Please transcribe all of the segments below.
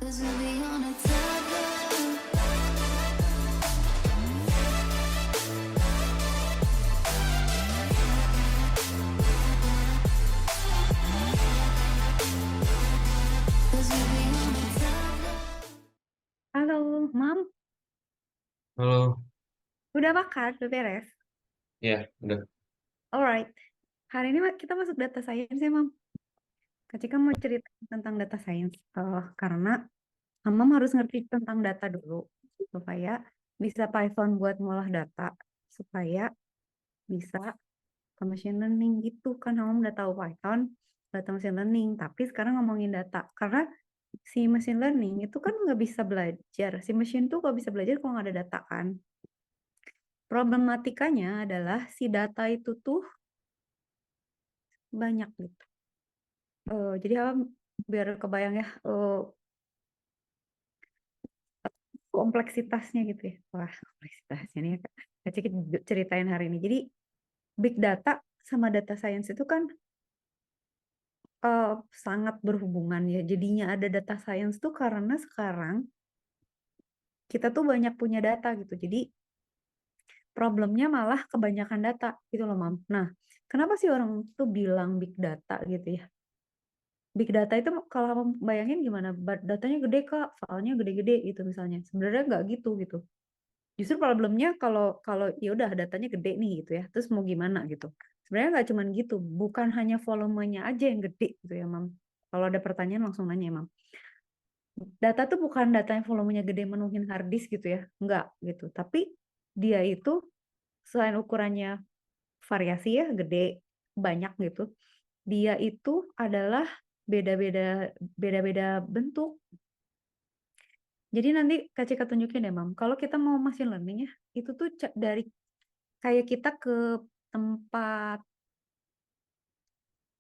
'Cause we'll be on a tightrope. Halo, Mam. Halo, Udah makan? Udah beres? ya udah. Alright. Hari ini kita masuk data science ya, Mam. Kak Cika mau cerita tentang data science. Karena Mam harus ngerti tentang data dulu. Supaya bisa Python buat ngolah data. Supaya bisa ke machine learning gitu. Kan Mam udah tahu Python, data machine learning. Tapi sekarang ngomongin data. Karena si machine learning itu kan nggak bisa belajar. Si machine tuh nggak bisa belajar kalau nggak ada data kan. Problematikanya adalah si data itu tuh banyak gitu. Jadi apa biar kebayang ya kompleksitasnya gitu ya. Wah, kompleksitasnya nih Kak Ciki ceritain hari ini. Jadi big data sama data science itu kan sangat berhubungan ya. Jadinya ada data science tuh karena sekarang kita tuh banyak punya data gitu. Jadi problemnya malah kebanyakan data gitu loh, Mam. Nah, kenapa sih orang tuh bilang big data gitu ya? Big data itu kalau kamu bayangin gimana? Datanya gede Kak, filenya gede-gede gitu misalnya. Sebenarnya nggak gitu gitu. Justru problemnya kalau kalau ya udah datanya gede nih gitu ya. Terus mau gimana gitu. Sebenarnya nggak cuman gitu, bukan hanya volumenya aja yang gede gitu ya, Mam. Kalau ada pertanyaan langsung nanya ya, Mam. Data tuh bukan data yang volumenya gede menuhin hard disk gitu ya. Enggak gitu. Tapi dia itu selain ukurannya variasi ya gede, banyak gitu. Dia itu adalah beda-beda beda-beda bentuk. Jadi nanti Kak Cika tunjukin ya, Mam. Kalau kita mau machine learning ya, itu tuh dari kayak kita ke tempat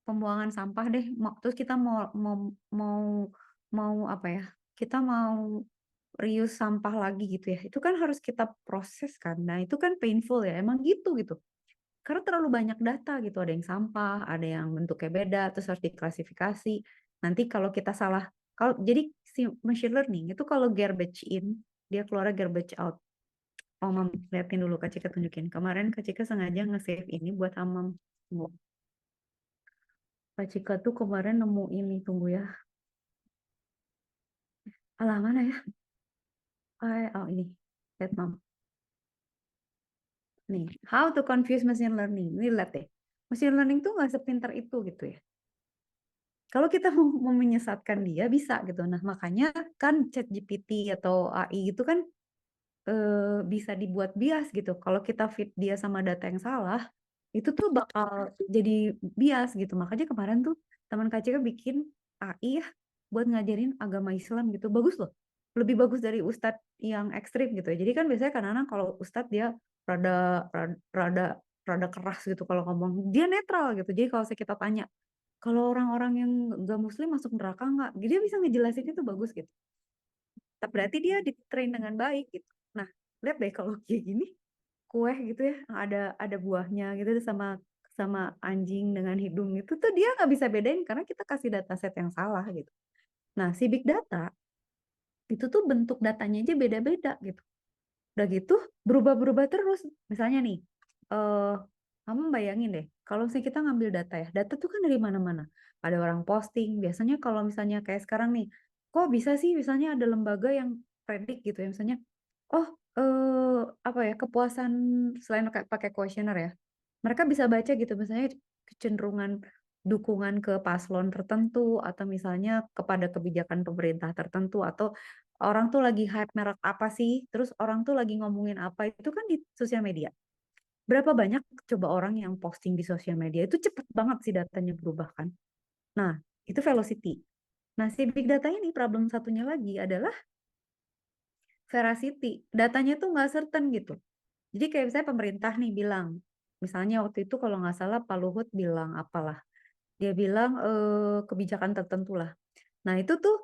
pembuangan sampah deh. Terus kita mau mau mau mau apa ya? Kita mau reuse sampah lagi gitu ya. Itu kan harus kita proses kan. Nah, itu kan painful ya. Emang gitu gitu. Karena terlalu banyak data gitu. Ada yang sampah, ada yang bentuknya beda, terus harus diklasifikasi. Nanti kalau kita salah, kalau jadi si machine learning itu kalau garbage in, dia keluar garbage out. Oh, Mam, liatin dulu Kak Cika tunjukin. Kemarin Kak Cika sengaja nge-save ini buat Amam. Tunggu. Kak Cika tuh kemarin nemu ini, tunggu ya. Alah, mana ya? Oh, ini. Lihat, Mam. Nih, how to confuse machine learning. Ini lihat deh. Machine learning tuh nggak sepintar itu gitu ya. Kalau kita mau menyesatkan dia, bisa gitu. Nah, makanya kan ChatGPT atau AI itu kan bisa dibuat bias gitu. Kalau kita fit dia sama data yang salah, itu tuh bakal jadi bias gitu. Makanya kemarin tuh teman KCK bikin AI ya buat ngajarin agama Islam gitu. Bagus loh. Lebih bagus dari ustadz yang ekstrim gitu ya. Jadi kan biasanya kadang-kadang kalau ustadz dia rada rada rada rada keras gitu kalau ngomong. Dia netral gitu. Jadi kalau kita tanya, kalau orang-orang yang gak muslim masuk neraka nggak? Dia bisa ngejelasin itu bagus gitu. Tapi berarti dia di-train dengan baik gitu. Nah, lihat deh kalau kayak gini kue gitu ya ada buahnya gitu sama sama anjing dengan hidung itu tuh dia nggak bisa bedain karena kita kasih dataset yang salah gitu. Nah, si big data itu tuh bentuk datanya aja beda-beda gitu. Udah gitu berubah-berubah terus. Misalnya nih, eh kamu bayangin deh, kalau misalnya kita ngambil data ya, data tuh kan dari mana-mana. Ada orang posting, biasanya kalau misalnya kayak sekarang nih, kok bisa sih misalnya ada lembaga yang predik gitu ya, misalnya, oh apa ya kepuasan selain pakai kuesioner ya, mereka bisa baca gitu misalnya kecenderungan dukungan ke paslon tertentu atau misalnya kepada kebijakan pemerintah tertentu atau orang tuh lagi hype merek apa sih, terus orang tuh lagi ngomongin apa itu kan di sosial media. Berapa banyak coba orang yang posting di sosial media itu cepet banget sih datanya berubah kan. Nah, itu velocity. Nah, si big data ini problem satunya lagi adalah veracity. Datanya tuh nggak certain gitu. Jadi kayak misalnya pemerintah nih bilang, misalnya waktu itu kalau nggak salah Pak Luhut bilang apalah, dia bilang kebijakan tertentu lah. Nah itu tuh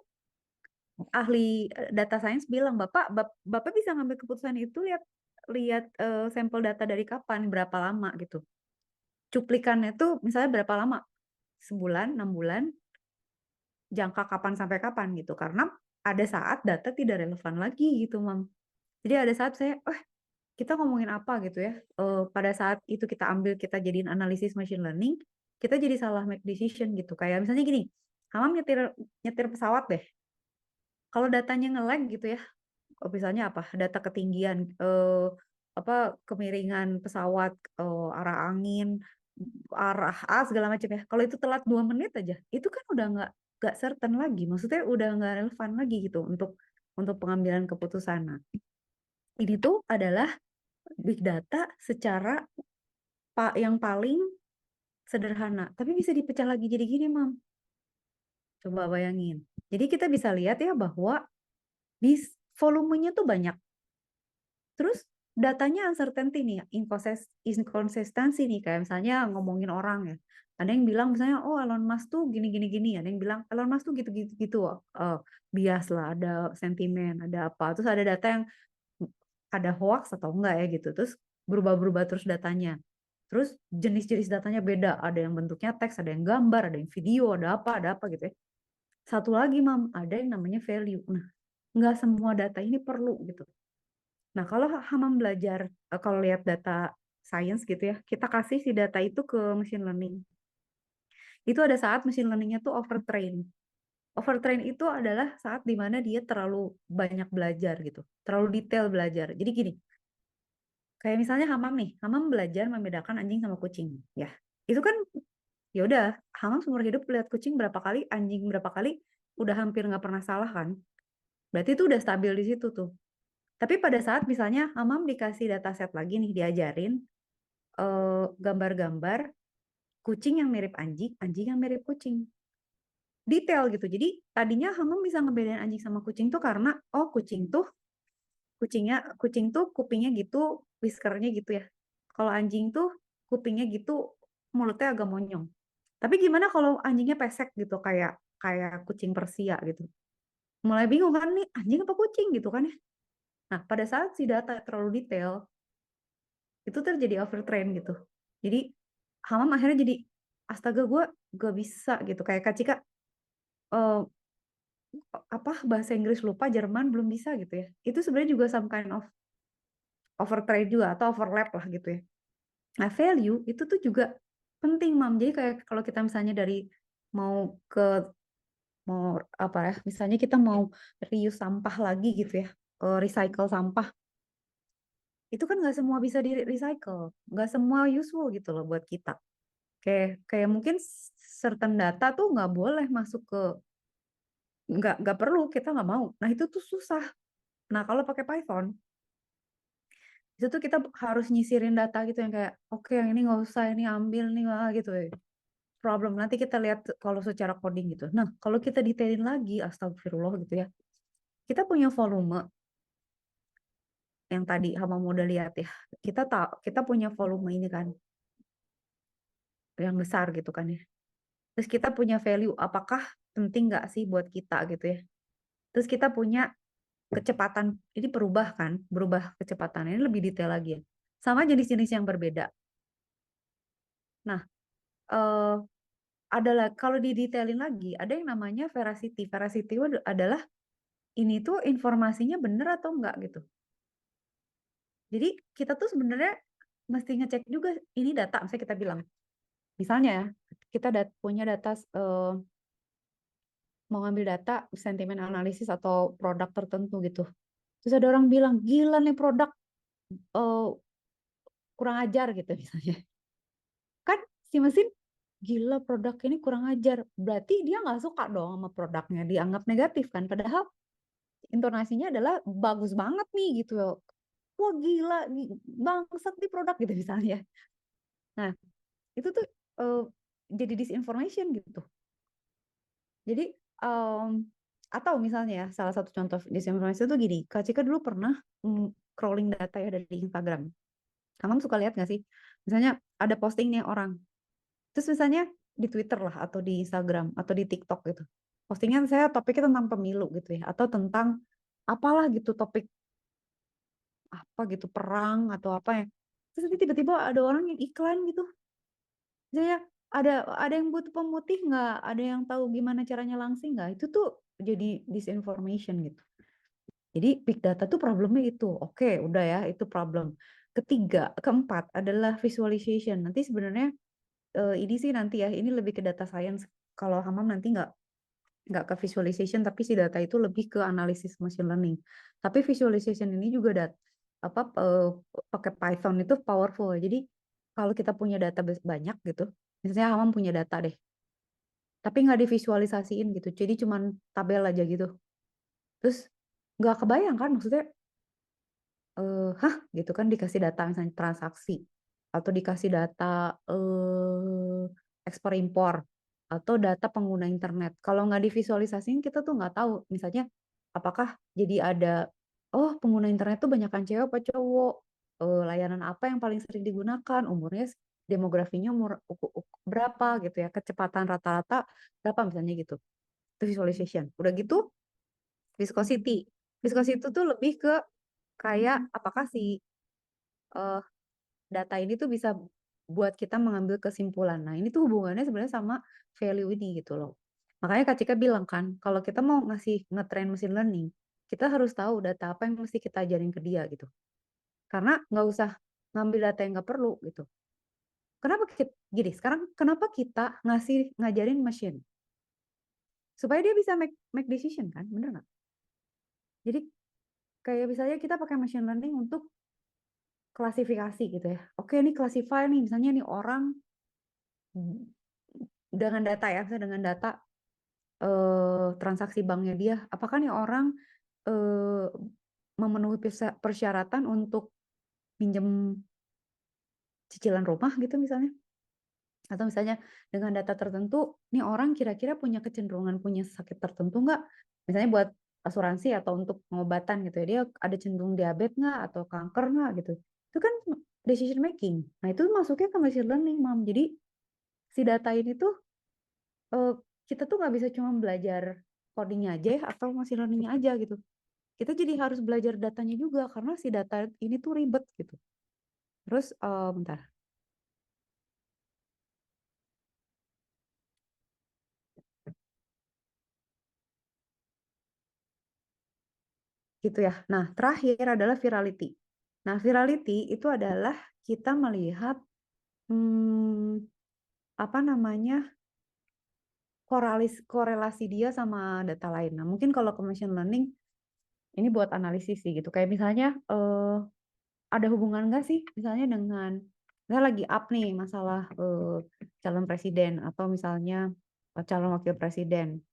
ahli data science bilang, Bapak bisa ngambil keputusan itu lihat lihat sampel data dari kapan, berapa lama gitu. Cuplikannya tuh misalnya berapa lama, sebulan, 6 bulan, jangka kapan sampai kapan gitu. Karena ada saat data tidak relevan lagi gitu, Mam. Jadi ada saat saya, kita ngomongin apa gitu ya, pada saat itu kita ambil, kita jadiin analisis machine learning, kita jadi salah make decision gitu. Kayak misalnya gini, Hamam nyetir nyetir pesawat deh, kalau datanya nge-lag gitu ya, misalnya apa, data ketinggian, kemiringan pesawat, arah angin, arah A segala macam ya. Kalau itu telat 2 menit aja, itu kan udah nggak certain lagi. Maksudnya udah nggak relevan lagi gitu untuk pengambilan keputusan. Nah, ini tuh adalah big data secara yang paling sederhana, tapi bisa dipecah lagi jadi gini, Mam. Coba bayangin. Jadi kita bisa lihat ya bahwa di volumenya tuh banyak. Terus datanya uncertainty nih, inkonsistensi nih, kayak misalnya ngomongin orang ya. Ada yang bilang misalnya, oh Elon Musk tuh gini. Ada yang bilang Elon Musk tuh gitu-gitu. Bias lah, ada sentimen, ada apa. Terus ada data yang ada hoax atau enggak ya gitu. Terus berubah-berubah terus datanya. Terus jenis-jenis datanya beda. Ada yang bentuknya teks, ada yang gambar, ada yang video, ada apa gitu ya. Satu lagi, Mam, ada yang namanya value. Nah, nggak semua data ini perlu gitu. Nah, kalau Hamam belajar, kalau lihat data science gitu ya, kita kasih si data itu ke machine learning. Itu ada saat machine learning-nya tuh overtrain. Overtrain itu adalah saat dimana dia terlalu banyak belajar gitu, terlalu detail belajar. Jadi gini, kayak misalnya Hamam nih, Hamam belajar membedakan anjing sama kucing, ya. Itu kan, ya udah, Hamam seumur hidup lihat kucing berapa kali, anjing berapa kali, udah hampir nggak pernah salah kan. Berarti itu udah stabil di situ tuh. Tapi pada saat misalnya Hamam dikasih dataset lagi nih, diajarin gambar-gambar kucing yang mirip anjing, anjing yang mirip kucing. Detail gitu. Jadi tadinya Hamam bisa ngebedain anjing sama kucing tuh karena kucing tuh kupingnya gitu, whiskernya gitu ya. Kalau anjing tuh kupingnya gitu, mulutnya agak monyong. Tapi gimana kalau anjingnya pesek gitu, kayak kayak kucing Persia gitu. Mulai bingung kan, nih anjing apa kucing gitu kan ya. Nah, pada saat si data terlalu detail, itu terjadi overtrain gitu. Jadi Hamam akhirnya jadi, astaga gue gak bisa gitu. Kayak Kak Cika, eh, bahasa Inggris lupa, Jerman belum bisa gitu ya. Itu sebenarnya juga some kind of overtrain juga atau overlap lah gitu ya. Nah, value itu tuh juga penting, Mam. Jadi kayak kalau kita misalnya dari mau ke mau apa ya, misalnya kita mau reuse sampah lagi gitu ya, recycle sampah, itu kan nggak semua bisa di recycle, nggak semua useful gitu loh buat kita. Kayak mungkin certain data tuh nggak boleh masuk ke, nggak perlu, kita nggak mau. Nah itu tuh susah. Nah kalau pakai Python itu tuh kita harus nyisirin data gitu yang kayak, oke, yang ini nggak usah, ini ambil nih gitu ya. Problem nanti kita lihat kalau secara coding gitu. Nah kalau kita detailin lagi, astagfirullah gitu ya, kita punya volume yang tadi Hama udah lihat ya, kita punya volume ini kan yang besar gitu kan ya. Terus kita punya value, apakah penting nggak sih buat kita gitu ya. Terus kita punya kecepatan, ini berubah kecepatan, ini lebih detail lagi ya. Sama jenis-jenis yang berbeda. Nah, kalau didetailin lagi, ada yang namanya veracity. Veracity adalah ini tuh informasinya benar atau enggak gitu. Jadi kita tuh sebenarnya mesti ngecek juga ini data, misalnya kita bilang. Misalnya ya, kita punya data, mau ngambil data sentimen analisis atau produk tertentu gitu. Terus ada orang bilang, gila nih produk, kurang ajar gitu misalnya. Kan si mesin, gila produk ini kurang ajar. Berarti dia nggak suka dong sama produknya, dianggap negatif kan. Padahal intonasinya adalah bagus banget nih gitu. Wah gila, bangsat nih produk gitu misalnya. Nah, itu tuh jadi disinformation gitu. Jadi atau misalnya ya, salah satu contoh disinformasi itu gini, Kak Cika dulu pernah crawling data ya dari Instagram. Kamu suka lihat nggak sih? Misalnya ada posting nih orang, terus misalnya di Twitter lah, atau di Instagram, atau di TikTok gitu. Postingan saya topiknya tentang pemilu gitu ya, atau tentang apalah gitu, topik apa gitu, perang atau apa ya. Terus nanti tiba-tiba ada orang yang iklan gitu. Misalnya ada yang butuh pemutih nggak? Ada yang tahu gimana caranya langsing nggak? Itu tuh jadi disinformation gitu. Jadi big data tuh problemnya itu. Oke, udah ya, itu problem. Keempat adalah visualization. Nanti sebenarnya ini sih nanti ya, ini lebih ke data science. Kalau Hamam nanti nggak ke visualization, tapi si data itu lebih ke analisis machine learning. Tapi visualization ini juga pakai Python itu powerful. Jadi kalau kita punya data banyak gitu, misalnya Hamam punya data deh, tapi nggak divisualisasiin gitu, jadi cuman tabel aja gitu. Terus nggak kebayang kan maksudnya, hah gitu kan dikasih data misalnya transaksi, atau dikasih data ekspor impor, atau data pengguna internet. Kalau nggak divisualisasiin kita tuh nggak tahu misalnya apakah jadi ada, oh pengguna internet tuh banyakan cewek apa cowok, layanan apa yang paling sering digunakan, umurnya demografinya berapa gitu ya, kecepatan rata-rata berapa misalnya gitu. Itu visualization. Udah gitu viscosity. Viscosity itu tuh lebih ke kayak apakah si eh, data ini tuh bisa buat kita mengambil kesimpulan. Nah, ini tuh hubungannya sebenarnya sama value ini gitu loh. Makanya Kak Cika bilang kan, kalau kita mau ngetrain machine learning, kita harus tahu data apa yang mesti kita ajarin ke dia gitu. Karena nggak usah ngambil data yang nggak perlu gitu. Kenapa gini, sekarang kenapa kita ngajarin machine? Supaya dia bisa make decision kan, bener nggak? Jadi kayak misalnya kita pakai machine learning untuk klasifikasi gitu ya. Oke, ini classify nih, misalnya nih orang dengan data ya, misalnya dengan data transaksi banknya dia, apakah nih orang eh, memenuhi persyaratan untuk pinjam cicilan rumah gitu misalnya. Atau misalnya dengan data tertentu, nih orang kira-kira punya kecenderungan punya sakit tertentu nggak? Misalnya buat asuransi atau untuk pengobatan gitu ya, dia ada cenderung diabetes nggak atau kanker nggak gitu. Itu kan decision making. Nah itu masuknya ke machine learning, Mam. Jadi si data ini tuh eh, kita tuh nggak bisa cuma belajar codingnya aja ya, atau machine learningnya aja gitu. Kita jadi harus belajar datanya juga karena si data ini tuh ribet gitu. Terus bentar. Gitu ya. Nah, terakhir adalah virality. Nah, virality itu adalah kita melihat apa namanya korelasi dia sama data lain. Nah, mungkin kalau ke machine learning ini buat analisis sih gitu. Kayak misalnya ada hubungan nggak sih misalnya dengan misalnya lagi up nih masalah calon presiden atau misalnya calon wakil presiden.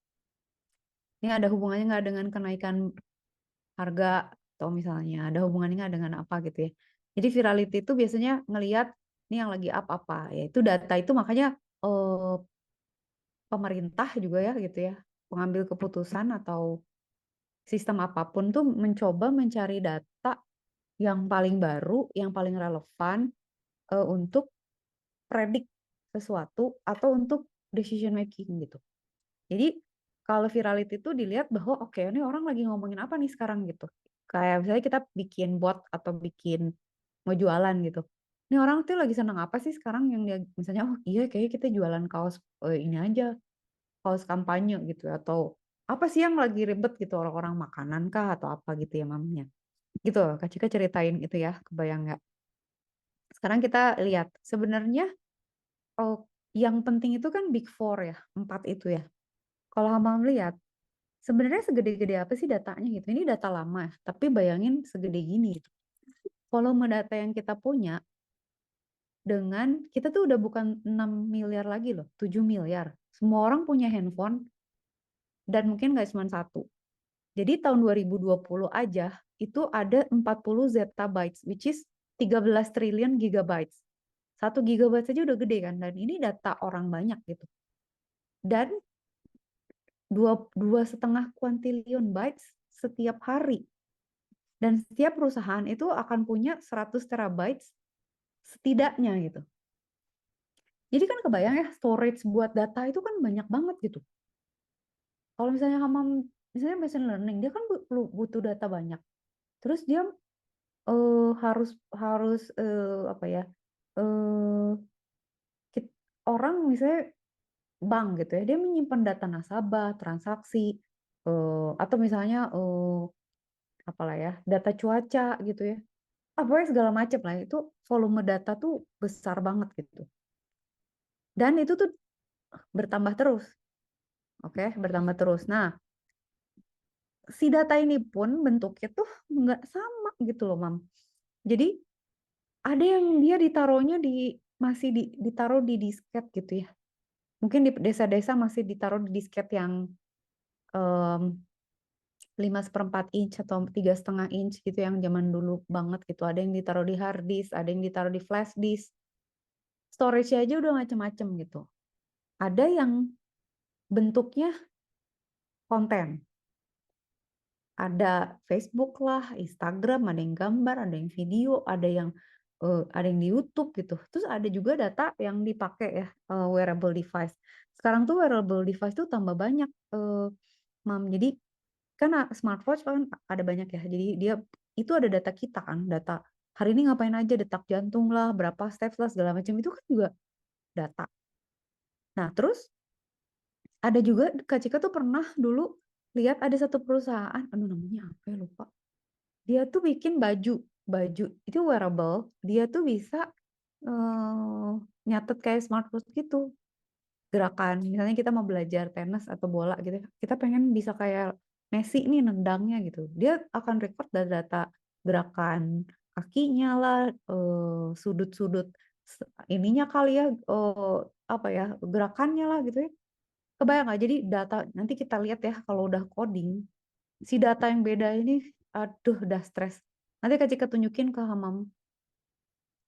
Ini ada hubungannya nggak dengan kenaikan harga atau misalnya ada hubungannya nggak dengan apa gitu ya. Jadi virality itu biasanya ngelihat nih yang lagi up apa, yaitu data itu makanya pemerintah juga ya gitu ya, pengambil keputusan atau sistem apapun tuh mencoba mencari data yang paling baru, yang paling relevan untuk predik sesuatu atau untuk decision making gitu. Jadi kalau virality itu dilihat bahwa oke, ini orang lagi ngomongin apa nih sekarang gitu. Kayak misalnya kita bikin bot atau bikin mau jualan gitu. Ini orang tuh lagi seneng apa sih sekarang yang dia misalnya oh iya kayaknya kita jualan kaos ini aja, kaos kampanye gitu atau apa sih yang lagi ribet gitu orang-orang makanan kah atau apa gitu ya mamanya. Gitu Kak Cika ceritain itu ya, kebayang nggak? Sekarang kita lihat sebenarnya oh, yang penting itu kan big four ya, 4 itu ya. Kalau Hamam lihat sebenarnya segede-gede apa sih datanya gitu? Ini data lama, tapi bayangin segede gini gitu. Volume data yang kita punya dengan kita tuh udah bukan 6 miliar lagi loh, 7 miliar. Semua orang punya handphone dan mungkin nggak cuma satu. Jadi tahun 2020 aja itu ada 40 zettabytes, which is 13 triliun gigabytes. 1 gigabyte saja udah gede kan, dan ini data orang banyak gitu. Dan 2,5 kuantilion bytes setiap hari. Dan setiap perusahaan itu akan punya 100 terabytes setidaknya gitu. Jadi kan kebayang ya, storage buat data itu kan banyak banget gitu. Kalau misalnya misalnya machine learning, dia kan butuh data banyak. Terus dia harus harus apa ya? eh orang misalnya bank gitu ya, dia menyimpan data nasabah, transaksi. Atau misalnya apalah ya, data cuaca gitu ya. Pokoknya segala macam lah, itu volume data tuh besar banget gitu. Dan itu tuh bertambah terus, oke, bertambah terus. Nah, si data ini pun bentuknya tuh nggak sama gitu loh, Mam. Jadi ada yang dia masih ditaruh di disket gitu ya. Mungkin di desa-desa masih ditaruh di disket yang 5/4 inch atau 3,5 inch gitu, yang zaman dulu banget gitu. Ada yang ditaruh di hard disk, ada yang ditaruh di flash disk. Storage aja udah macam-macam gitu. Ada yang bentuknya konten. Ada Facebook lah, Instagram, ada yang gambar, ada yang video, ada yang di YouTube gitu. Terus ada juga data yang dipakai ya, wearable device. Sekarang tuh wearable device tuh tambah banyak, Mam. Jadi kan smartwatch kan ada banyak ya. Jadi dia itu ada data kita kan, data hari ini ngapain aja, detak jantung lah, berapa steps lah, segala macam itu kan juga data. Nah, terus ada juga Kak Cika tuh pernah dulu lihat ada satu perusahaan, aduh namanya apa ya, lupa. Dia tuh bikin baju itu wearable, dia tuh bisa nyatet kayak smartwatch gitu. Gerakan, misalnya kita mau belajar tenis atau bola gitu ya, kita pengen bisa kayak Messi nih nendangnya gitu. Dia akan record data gerakan kakinya lah, sudut-sudut ininya kali ya, apa ya, gerakannya lah gitu ya. Kebayang nggak? Jadi data nanti kita lihat ya kalau udah coding, si data yang beda ini, aduh udah stres. Nanti Kak Cika tunjukin ke Hamam.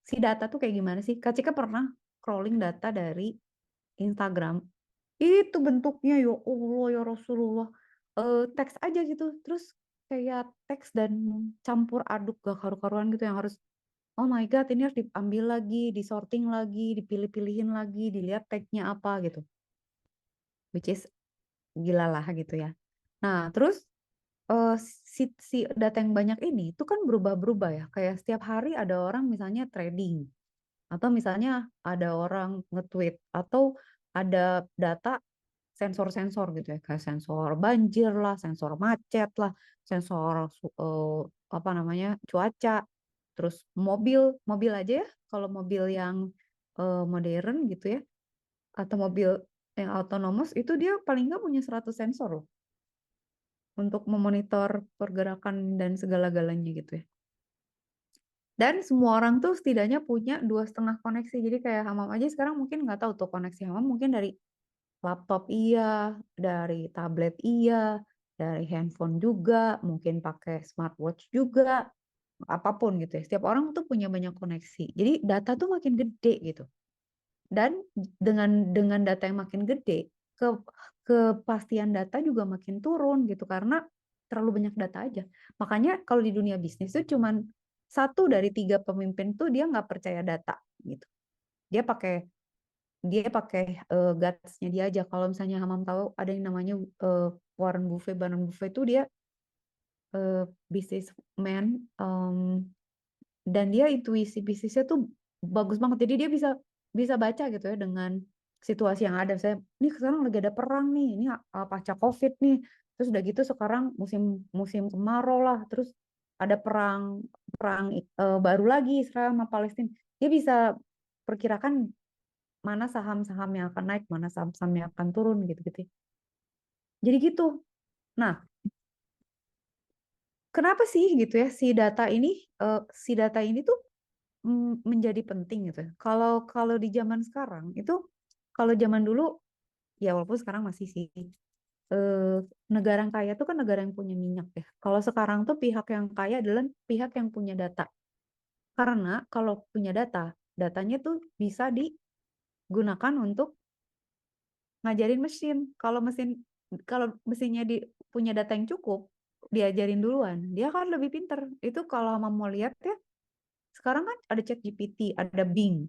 Si data tuh kayak gimana sih? Kak Cika pernah crawling data dari Instagram. Itu bentuknya ya Allah ya Rasulullah. Teks aja gitu. Terus kayak teks dan campur aduk gak karu-karuan gitu, yang harus, oh my God, ini harus diambil lagi, disorting lagi, dipilih-pilihin lagi, dilihat tagnya apa gitu. Which is gila lah gitu ya. Nah, terus si data yang banyak ini itu kan berubah-berubah ya. Kayak setiap hari ada orang misalnya trading, atau misalnya ada orang nge-tweet, atau ada data sensor-sensor gitu ya, kayak sensor banjir lah, sensor macet lah, sensor apa namanya, cuaca, terus mobil mobil aja ya, kalau mobil yang modern gitu ya, atau mobil yang autonomous itu dia paling nggak punya 100 sensor loh, untuk memonitor pergerakan dan segala-galanya gitu ya. Dan semua orang tuh setidaknya punya 2,5 koneksi. Jadi kayak Hamam aja sekarang mungkin nggak tahu tuh koneksi Hamam, mungkin dari laptop iya, dari tablet iya, dari handphone juga, mungkin pakai smartwatch juga, apapun gitu ya. Setiap orang tuh punya banyak koneksi. Jadi data tuh makin gede gitu. Dan dengan data yang makin gede, kepastian data juga makin turun gitu, karena terlalu banyak data aja. Makanya kalau di dunia bisnis tuh cuman 1 dari 3 pemimpin tuh dia nggak percaya data gitu. Dia pakai guts-nya dia aja. Kalau misalnya Hamam tahu ada yang namanya Warren Buffett itu dia businessman, dan dia intuisi bisnisnya tuh bagus banget. Jadi dia bisa bisa baca gitu ya dengan situasi yang ada. Saya ini sekarang lagi ada perang nih, ini pasca COVID nih. Terus udah gitu sekarang musim musim kemarau lah. Terus ada perang perang baru lagi Israel sama Palestina. Dia bisa perkirakan mana saham-saham yang akan naik, mana saham-saham yang akan turun gitu-gitu. Jadi gitu. Nah, kenapa sih gitu ya si data ini tuh menjadi penting gitu ya. Kalau kalau di zaman sekarang itu, kalau zaman dulu ya walaupun sekarang masih sih, negara yang kaya tuh kan negara yang punya minyak ya. Kalau sekarang tuh pihak yang kaya adalah pihak yang punya data. Karena kalau punya data, datanya tuh bisa digunakan untuk ngajarin mesin. Kalau mesinnya punya data yang cukup, diajarin duluan, dia kan lebih pinter. Itu kalau mau lihat ya, sekarang kan ada ChatGPT, ada Bing,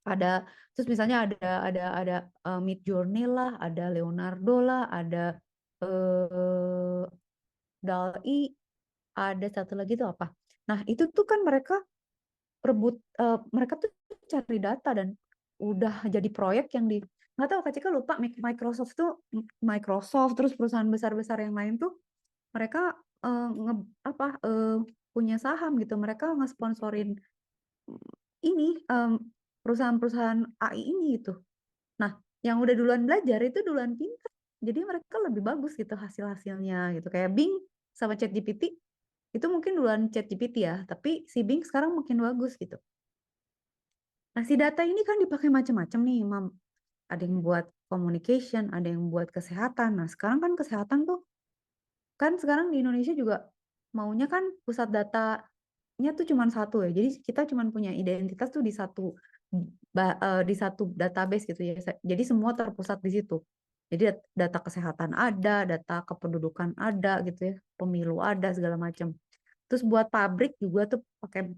ada, terus misalnya ada Midjourney lah, ada Leonardo lah, ada eh DALL-E, ada satu lagi tuh apa. Nah, itu tuh kan mereka tuh cari data, dan udah jadi proyek yang nggak tahu Kak Cika lupa Microsoft terus perusahaan besar-besar yang lain tuh mereka punya saham gitu, mereka ngesponsorin ini perusahaan-perusahaan AI ini gitu. Nah, yang udah duluan belajar itu duluan pinter, jadi mereka lebih bagus gitu hasil-hasilnya gitu. Kayak Bing sama ChatGPT itu mungkin duluan ChatGPT ya, tapi si Bing sekarang makin bagus gitu. Nah, si data ini kan dipakai macam-macam nih, Mam. Ada yang buat communication, ada yang buat kesehatan. Nah, sekarang kan kesehatan tuh, kan sekarang di Indonesia juga maunya kan pusat datanya tuh cuma satu ya. Jadi kita cuma punya identitas tuh di satu database gitu ya. Jadi semua terpusat di situ. Jadi data kesehatan ada, data kependudukan ada gitu ya, pemilu ada segala macam. Terus buat pabrik juga tuh pakai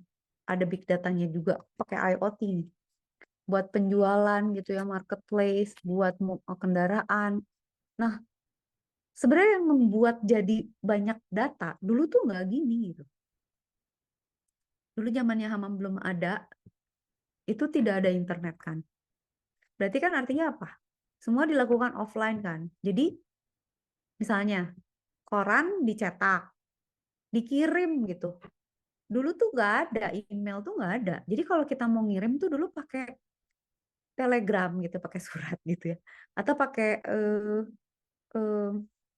ada big datanya juga, pakai IoT nih. Buat penjualan gitu ya, marketplace, buat kendaraan. Nah, sebenarnya yang membuat jadi banyak data dulu tuh nggak gini gitu. Dulu zamannya Hamam belum ada, itu tidak ada internet kan. Berarti kan artinya apa? Semua dilakukan offline kan. Jadi misalnya koran dicetak, dikirim gitu. Dulu tuh nggak ada, email tuh nggak ada. Jadi kalau kita mau ngirim tuh dulu pakai telegram gitu, pakai surat gitu ya. Atau pakai eh,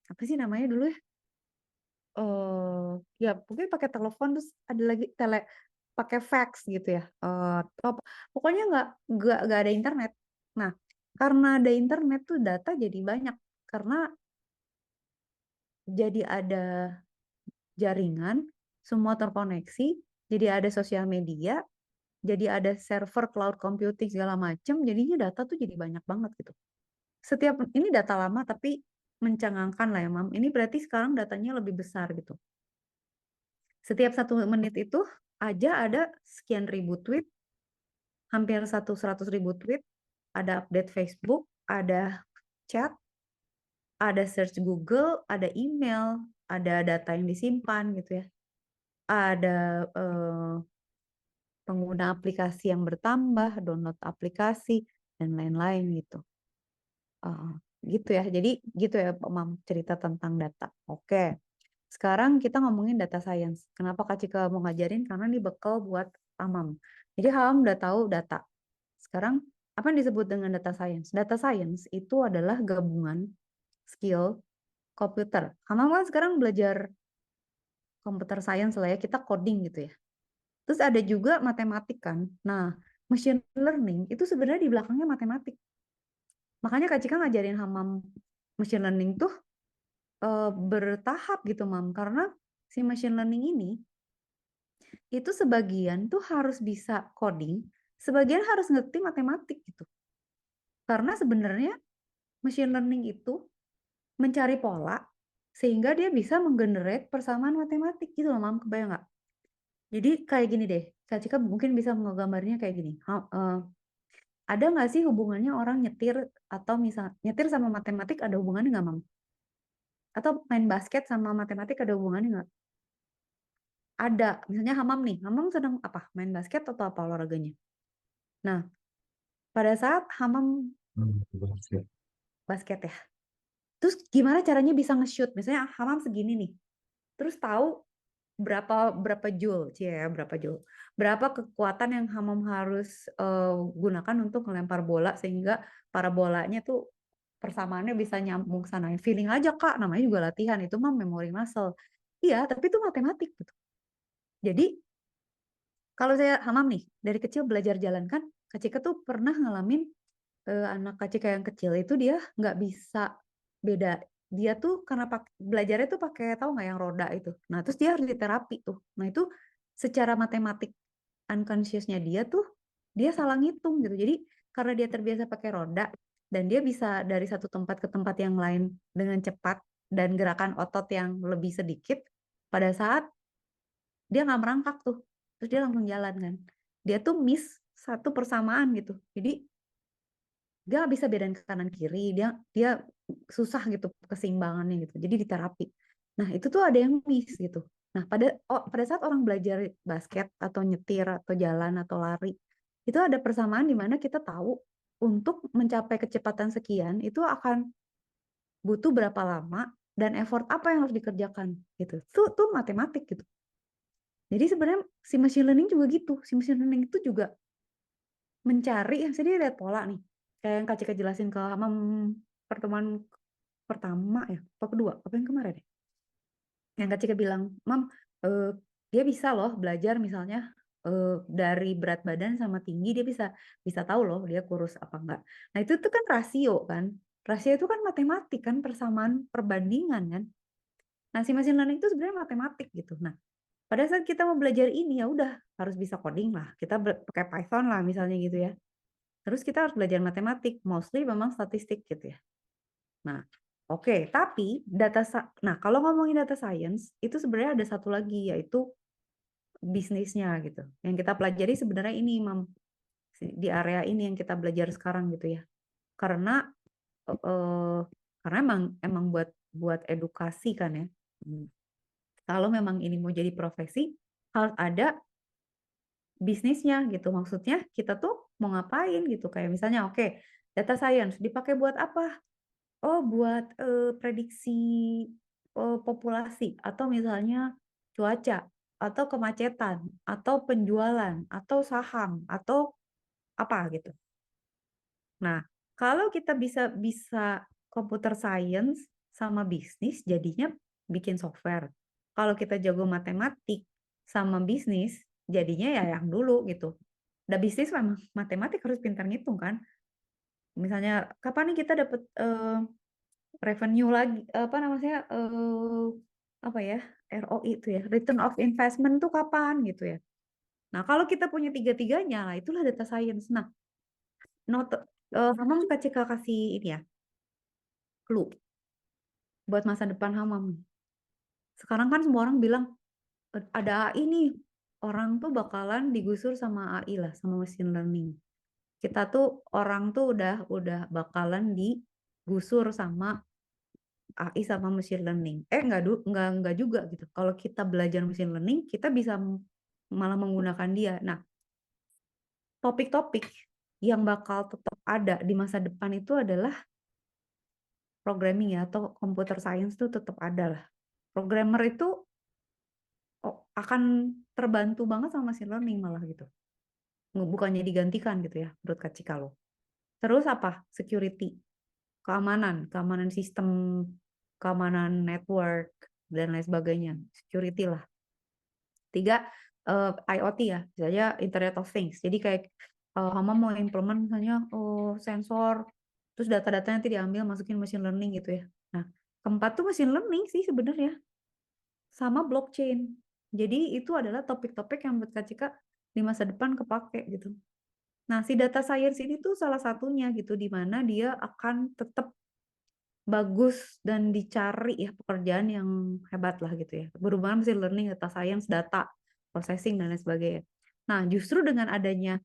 apa sih namanya dulu ya? Ya mungkin pakai telepon terus ada lagi pakai fax gitu ya. Pokoknya nggak ada internet. Nah, karena ada internet tuh data jadi banyak karena jadi ada jaringan, semua terkoneksi, jadi ada sosial media, jadi ada server cloud computing segala macam, jadinya data tuh jadi banyak banget gitu. Setiap ini data lama tapi mencengangkan lah ya, Mam. Ini berarti sekarang datanya lebih besar gitu. Setiap 1 menit itu aja ada sekian ribu tweet, hampir 100.000 tweet, ada update Facebook, ada chat, ada search Google, ada email, ada data yang disimpan gitu ya. Ada pengguna aplikasi yang bertambah, download aplikasi, dan lain-lain gitu. Gitu ya, jadi gitu ya Pak Mam, cerita tentang data. Oke, sekarang kita ngomongin data science. Kenapa Kak Cika mau ngajarin? Karena ini bekal buat Amam. Jadi Hamam udah tahu data. Sekarang apa yang disebut dengan data science? Data science itu adalah gabungan skill komputer. Hamam kan sekarang belajar computer science lah ya, kita coding gitu ya. Terus ada juga matematik kan. Nah, machine learning itu sebenarnya di belakangnya matematik. Makanya Kak Cika ngajarin Hamam machine learning tuh bertahap gitu, Mam. Karena si machine learning ini itu sebagian tuh harus bisa coding, sebagian harus ngerti matematik gitu. Karena sebenarnya machine learning itu mencari pola sehingga dia bisa menggenerate persamaan matematik gitu loh, Mam. Kebayang nggak? Jadi kayak gini deh, Kak Cika mungkin bisa menggambarnya kayak gini. Ada nggak sih hubungannya orang nyetir atau misal nyetir sama matematik ada hubungannya nggak, Mam? Atau main basket sama matematik ada hubungannya nggak? Ada. Misalnya Hamam nih, Hamam sedang apa? Main basket atau apa olahraganya? Nah, pada saat Hamam basket ya, terus gimana caranya bisa nge-shoot? Misalnya Hamam segini nih, terus tahu berapa berapa joule, berapa joule, berapa kekuatan yang Hamam harus gunakan untuk melempar bola sehingga para bolanya tuh persamaannya bisa nyambung sana. Feeling aja Kak, namanya juga latihan, itu mah memori muscle. Iya, tapi itu matematik gitu. Jadi kalau saya Hamam nih, dari kecil belajar jalan kan, Kak Cika tuh pernah ngalamin anak Kak Cika yang kecil itu dia nggak bisa beda. Dia tuh karena belajarnya tuh pakai tahu nggak yang roda itu. Nah terus dia harus diterapi tuh. Nah itu secara matematik unconsciousnya dia tuh dia salah ngitung gitu. Jadi karena dia terbiasa pakai roda dan dia bisa dari satu tempat ke tempat yang lain dengan cepat dan gerakan otot yang lebih sedikit, pada saat dia nggak merangkak tuh, terus dia langsung jalan kan. Dia tuh miss satu persamaan gitu. Jadi dia nggak bisa bedain ke kanan kiri, dia susah gitu keseimbangannya gitu. Jadi di terapi. Nah itu tuh ada yang miss gitu. Nah pada saat orang belajar basket atau nyetir atau jalan atau lari, itu ada persamaan di mana kita tahu untuk mencapai kecepatan sekian itu akan butuh berapa lama dan effort apa yang harus dikerjakan gitu. Tuh matematik gitu. Jadi sebenarnya si machine learning juga gitu. Si machine learning itu juga mencari, yang saya lihat pola nih. Kayak yang Kak Cika jelasin ke Hamam pertemuan pertama ya, apa kedua, apa yang kemarin ya? Yang Kak Cika bilang, Mam, dia bisa loh belajar misalnya dari berat badan sama tinggi dia bisa bisa tahu loh dia kurus apa enggak. Nah itu tuh kan rasio kan. Rasio itu kan matematik kan, persamaan perbandingan kan. Nah si machine learning itu sebenarnya matematik gitu. Nah pada saat kita mau belajar ini ya udah harus bisa coding lah. Kita pakai Python lah misalnya gitu ya. Terus kita harus belajar matematik, mostly memang statistik gitu ya. Nah, oke, tapi nah kalau ngomongin data science itu sebenarnya ada satu lagi yaitu bisnisnya gitu. Yang kita pelajari sebenarnya ini di area ini yang kita belajar sekarang gitu ya. Karena eh, karena emang buat buat edukasi kan ya. Kalau memang ini mau jadi profesi harus ada bisnisnya gitu. Maksudnya kita tuh mau ngapain gitu. Kayak misalnya oke, data science dipakai buat apa? Oh, buat prediksi populasi atau misalnya cuaca atau kemacetan atau penjualan atau saham atau apa gitu. Nah, kalau kita bisa bisa computer science sama bisnis jadinya bikin software. Kalau kita jago matematik sama bisnis jadinya ya yang dulu gitu. Udah bisnis memang matematik harus pintar ngitung kan. Misalnya kapan nih kita dapat revenue lagi apa namanya apa ya ROI itu ya return of investment tuh kapan gitu ya. Nah kalau kita punya tiga-tiganya lah itulah data science. Nah Hamam Kak Cika kasih ini ya clue buat masa depan Hamam. Sekarang kan semua orang bilang ada AI nih, orang tuh bakalan digusur sama AI lah sama machine learning. Kita tuh orang tuh udah bakalan digusur sama AI sama machine learning. Enggak juga gitu. Kalau kita belajar machine learning, kita bisa malah menggunakan dia. Nah, topik-topik yang bakal tetap ada di masa depan itu adalah programming ya atau computer science itu tetap ada lah. Programmer itu akan terbantu banget sama machine learning malah gitu. Bukannya digantikan gitu ya menurut Kak Cika lo. Terus apa? Security, keamanan sistem, keamanan network dan lain sebagainya. Security lah. Tiga, IoT ya, misalnya Internet of Things. Jadi kayak Hama mau implement misalnya sensor, terus data-datanya nanti diambil masukin machine learning gitu ya. Nah, keempat tuh machine learning sih sebenarnya sama blockchain. Jadi itu adalah topik-topik yang buat Kak Cika di masa depan kepake gitu. Nah, si data science ini tuh salah satunya gitu, di mana dia akan tetap bagus dan dicari ya pekerjaan yang hebat lah gitu ya. Berhubungan machine learning, data science, data processing dan lain sebagainya. Nah, justru dengan adanya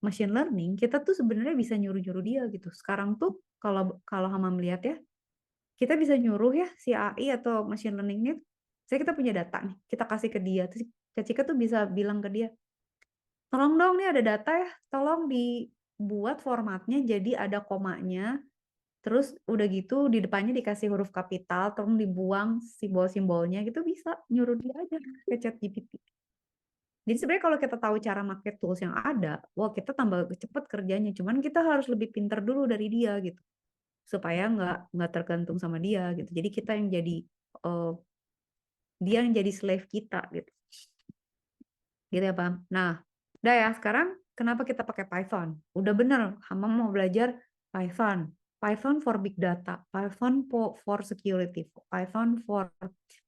machine learning, kita tuh sebenarnya bisa nyuruh-nyuruh dia gitu. Sekarang tuh kalau kalau Hama melihat ya, kita bisa nyuruh ya si AI atau machine learning ini, saya kita punya data nih, kita kasih ke dia. Terus Kak Cika tuh bisa bilang ke dia, tolong dong nih ada data ya, tolong dibuat formatnya jadi ada komanya, terus udah gitu di depannya dikasih huruf kapital, terus dibuang simbol-simbolnya gitu bisa nyuruh dia aja ke ChatGPT. Jadi sebenarnya kalau kita tahu cara make tools yang ada, wah kita tambah cepet kerjanya. Cuman kita harus lebih pinter dulu dari dia gitu, supaya nggak tergantung sama dia gitu. Jadi kita yang jadi eh, dia yang jadi slave kita gitu. Gitu ya, Pam. Nah, udah ya, sekarang kenapa kita pakai Python? Udah bener, Hama mau belajar Python. Python for big data, Python for security, Python for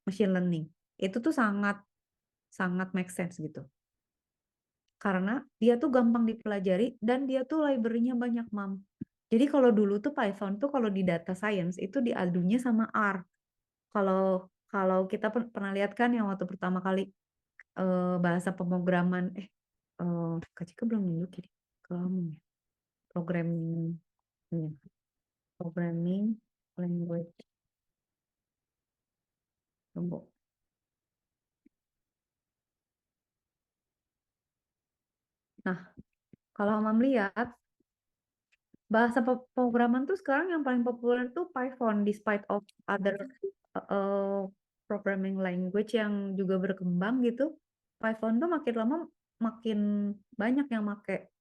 machine learning. Itu tuh sangat sangat make sense gitu. Karena dia tuh gampang dipelajari dan dia tuh library-nya banyak, Mam. Jadi kalau dulu tuh Python tuh kalau di data science itu diadunya sama R. Kalau kalau kita pernah lihat kan yang waktu pertama kali bahasa pemrograman Kak Cika belum nunjukin kamu ya programming programming language tunggu. Nah kalau Mama lihat bahasa pemrograman tuh sekarang yang paling populer tuh Python, despite of other programming language yang juga berkembang gitu. Python tuh makin lama makin banyak yang make.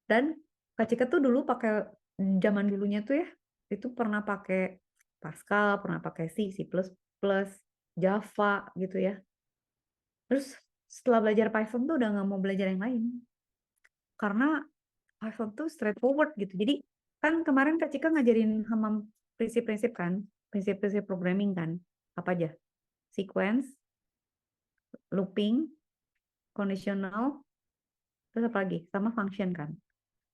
Dan Kak Cika tuh dulu pakai zaman dulunya tuh ya, itu pernah pakai Pascal, pernah pakai C, C++, Java gitu ya. Terus setelah belajar Python tuh udah nggak mau belajar yang lain. Karena Python tuh straightforward gitu. Jadi kan kemarin Kak Cika ngajarin Hamam prinsip-prinsip kan, prinsip-prinsip programming kan. Apa aja? Sequence, looping, conditional, terus apa lagi? Sama function kan.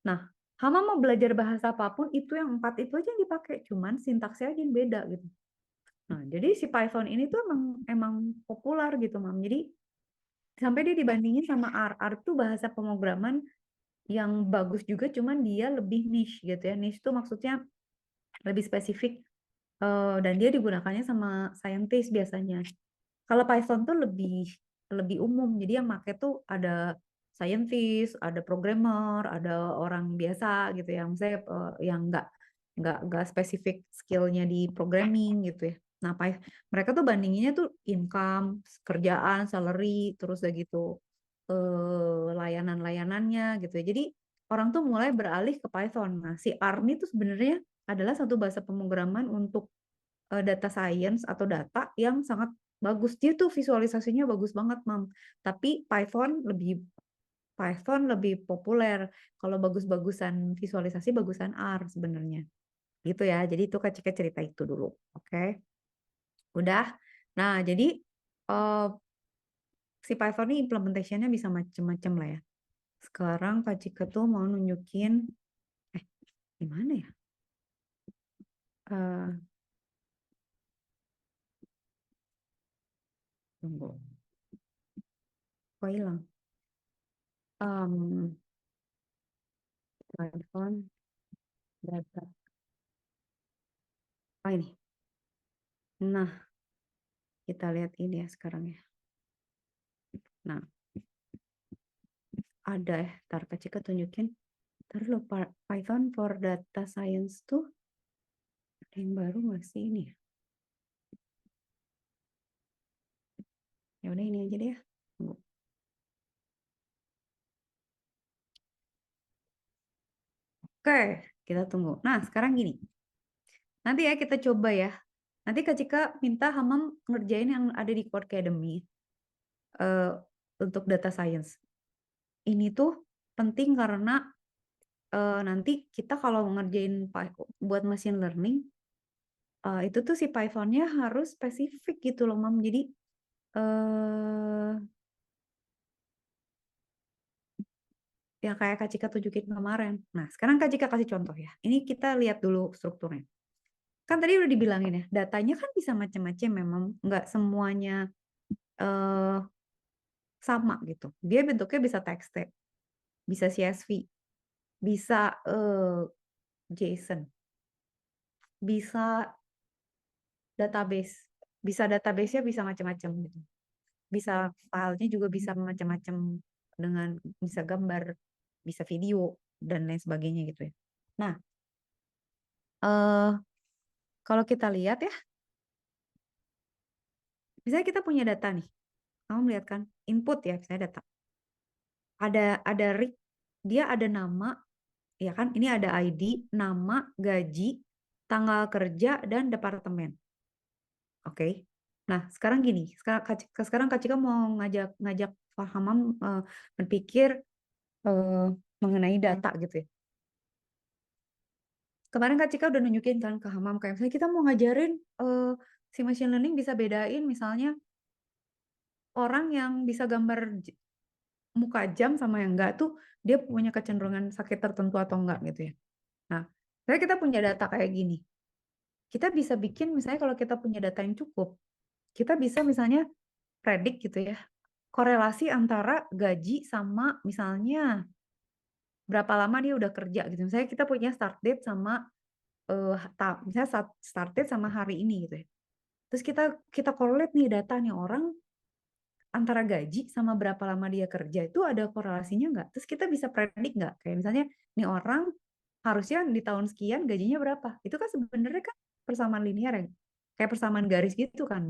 Nah, Hama mau belajar bahasa apapun, itu yang 4 itu aja yang dipakai. Cuman sintaksnya aja yang beda gitu. Nah, jadi si Python ini tuh emang populer gitu, Mam. Jadi sampai dia dibandingin sama R. R tuh bahasa pemrograman yang bagus juga, cuman dia lebih niche gitu ya. Niche tuh maksudnya lebih spesifik, dan dia digunakannya sama scientist biasanya. Kalau Python tuh lebih umum, jadi yang make tuh ada scientist, ada programmer, ada orang biasa gitu yang saya yang nggak spesifik skillnya di programming gitu ya. Nah, mereka tuh bandinginnya tuh income, kerjaan, salary, terus udah gitu layanan-layanannya gitu ya. Jadi orang tuh mulai beralih ke Python. Nah, si R ini tuh sebenarnya adalah satu bahasa pemrograman untuk data science atau data yang sangat bagus. Dia tuh visualisasinya bagus banget, Mam. Tapi Python lebih populer. Kalau bagus-bagusan visualisasi, bagusan R sebenarnya. Gitu ya. Jadi itu Kak Cika cerita itu dulu. Oke. Udah. Nah, jadi si Python ini implementation-nya bisa macam-macam lah ya. Sekarang Kak Cika tuh mau nunjukin, gimana ya? Tunggu. Kok hilang? Python data. Oh ini. Nah, kita lihat ini ya sekarang ya. Nah, ada ya. Ntar Kak Cika tunjukin. Ntar lo Python for data science tuh ada yang baru nggak sih ini ya? Ya udah ini aja deh ya. Tunggu. Oke, kita tunggu. Nah, sekarang gini. Nanti ya kita coba ya. Nanti Kak Cika minta Hamam ngerjain yang ada di Codecademy untuk data science. Ini tuh penting karena nanti kita kalau ngerjain buat machine learning, itu tuh si Python-nya harus spesifik gitu loh, Mam. Jadi ya kayak Kak Cika tunjukin kemarin. Nah, sekarang Kak Cika kasih contoh ya. Ini kita lihat dulu strukturnya. Kan tadi udah dibilangin ya, datanya kan bisa macam-macam memang, nggak semuanya sama gitu. Dia bentuknya bisa txt, bisa CSV, bisa JSON, bisa database. Bisa database-nya bisa macam-macam gitu. Bisa filenya juga bisa macam-macam, dengan bisa gambar, bisa video dan lain sebagainya gitu ya. Nah, kalau kita lihat ya, misalnya kita punya data nih, kamu melihat kan input ya, misalnya data. Ada dia ada nama, ya kan? Ini ada ID, nama, gaji, tanggal kerja dan departemen. Oke. Nah, sekarang gini, sekarang Kak Cika mau ngajak Pak Hamam berpikir mengenai data gitu ya. Kemarin Kak Cika udah nunjukin kan ke Hamam, kayak misalnya kita mau ngajarin si machine learning bisa bedain misalnya orang yang bisa gambar muka jam sama yang enggak tuh dia punya kecenderungan sakit tertentu atau enggak gitu ya. Nah, saya kita punya data kayak gini. Kita bisa bikin misalnya kalau kita punya data yang cukup, kita bisa misalnya predik gitu ya, korelasi antara gaji sama misalnya berapa lama dia udah kerja gitu. Misalnya kita punya start date sama misalnya start date sama hari ini gitu ya. Terus kita correlate nih data nih orang antara gaji sama berapa lama dia kerja itu ada korelasinya nggak? Terus kita bisa predik nggak? Kayak misalnya nih orang harusnya di tahun sekian gajinya berapa. Itu kan sebenarnya kan persamaan linear ya. Kayak persamaan garis gitu kan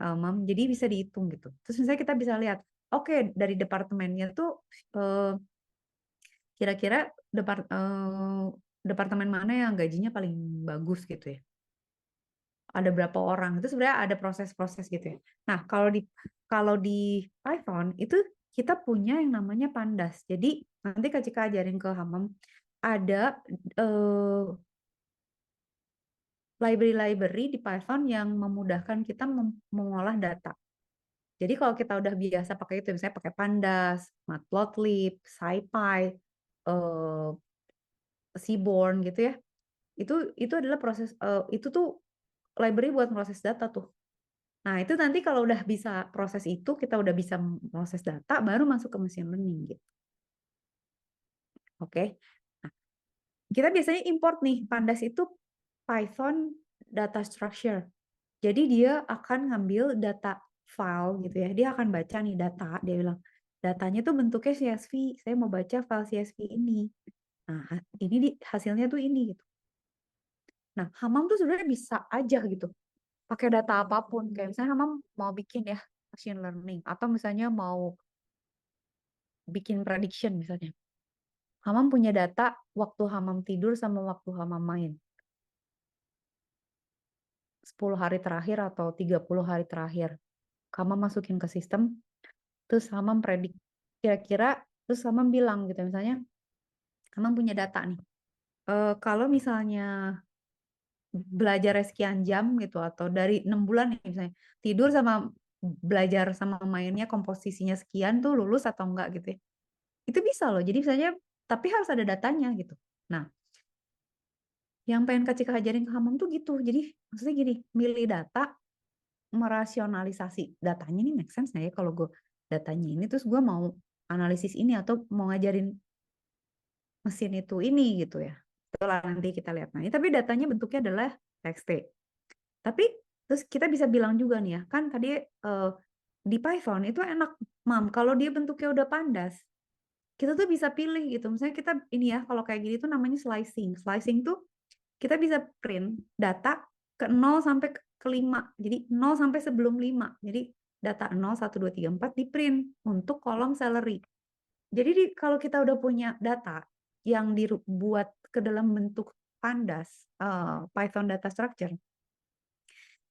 Mam. Jadi bisa dihitung gitu. Terus misalnya kita bisa lihat, oke dari departemennya tuh kira-kira departemen mana yang gajinya paling bagus gitu ya. Ada berapa orang itu sebenarnya ada proses-proses gitu ya. Nah kalau di Python itu kita punya yang namanya pandas. Jadi nanti Kak Cika ajarin ke Hamam ada library-library di Python yang memudahkan kita mengolah data. Jadi kalau kita udah biasa pakai itu, misalnya pakai pandas, matplotlib, scipy, seaborn gitu ya, itu adalah proses itu tuh library buat proses data tuh. Nah, itu nanti kalau udah bisa proses itu, kita udah bisa proses data, baru masuk ke machine learning gitu. Oke. Nah, kita biasanya import nih, pandas itu Python data structure. Jadi dia akan ngambil data file gitu ya. Dia akan baca nih data, dia bilang datanya tuh bentuknya CSV. Saya mau baca file CSV ini. Nah, ini hasilnya tuh ini gitu. Nah, Hamam tuh sebenarnya bisa aja gitu. Pakai data apapun. Kayak misalnya Hamam mau bikin ya machine learning atau misalnya mau bikin prediction misalnya. Hamam punya data waktu Hamam tidur sama waktu Hamam main. 10 hari terakhir atau 30 hari terakhir. Hamam masukin ke sistem, terus Hamam predik kira-kira, terus Hamam bilang gitu misalnya, Hamam punya data nih. Kalau misalnya belajar sekian jam gitu atau dari 6 bulan nih misalnya, tidur sama belajar sama mainnya komposisinya sekian tuh lulus atau enggak gitu ya. Itu bisa loh. Jadi misalnya tapi harus ada datanya gitu. Nah, yang pengen Kak Cika ajarin ke Hamam tuh gitu. Jadi maksudnya gini, milih data, merasionalisasi datanya ini make sense nggak ya kalau gue datanya ini terus gue mau analisis ini atau mau ngajarin mesin itu ini gitu ya. Itulah nanti kita lihat. Nah, tapi datanya bentuknya adalah TXT. Tapi terus kita bisa bilang juga nih ya, kan tadi di Python itu enak, Mam, kalau dia bentuknya udah pandas, kita tuh bisa pilih gitu. Misalnya kita ini ya, kalau kayak gini tuh namanya slicing. Slicing tuh kita bisa print data ke 0 sampai ke 5. Jadi 0 sampai sebelum 5. Jadi data 0, 1, 2, 3, 4 di print untuk kolom salary. Jadi kalau kita udah punya data yang dibuat ke dalam bentuk pandas, Python data structure,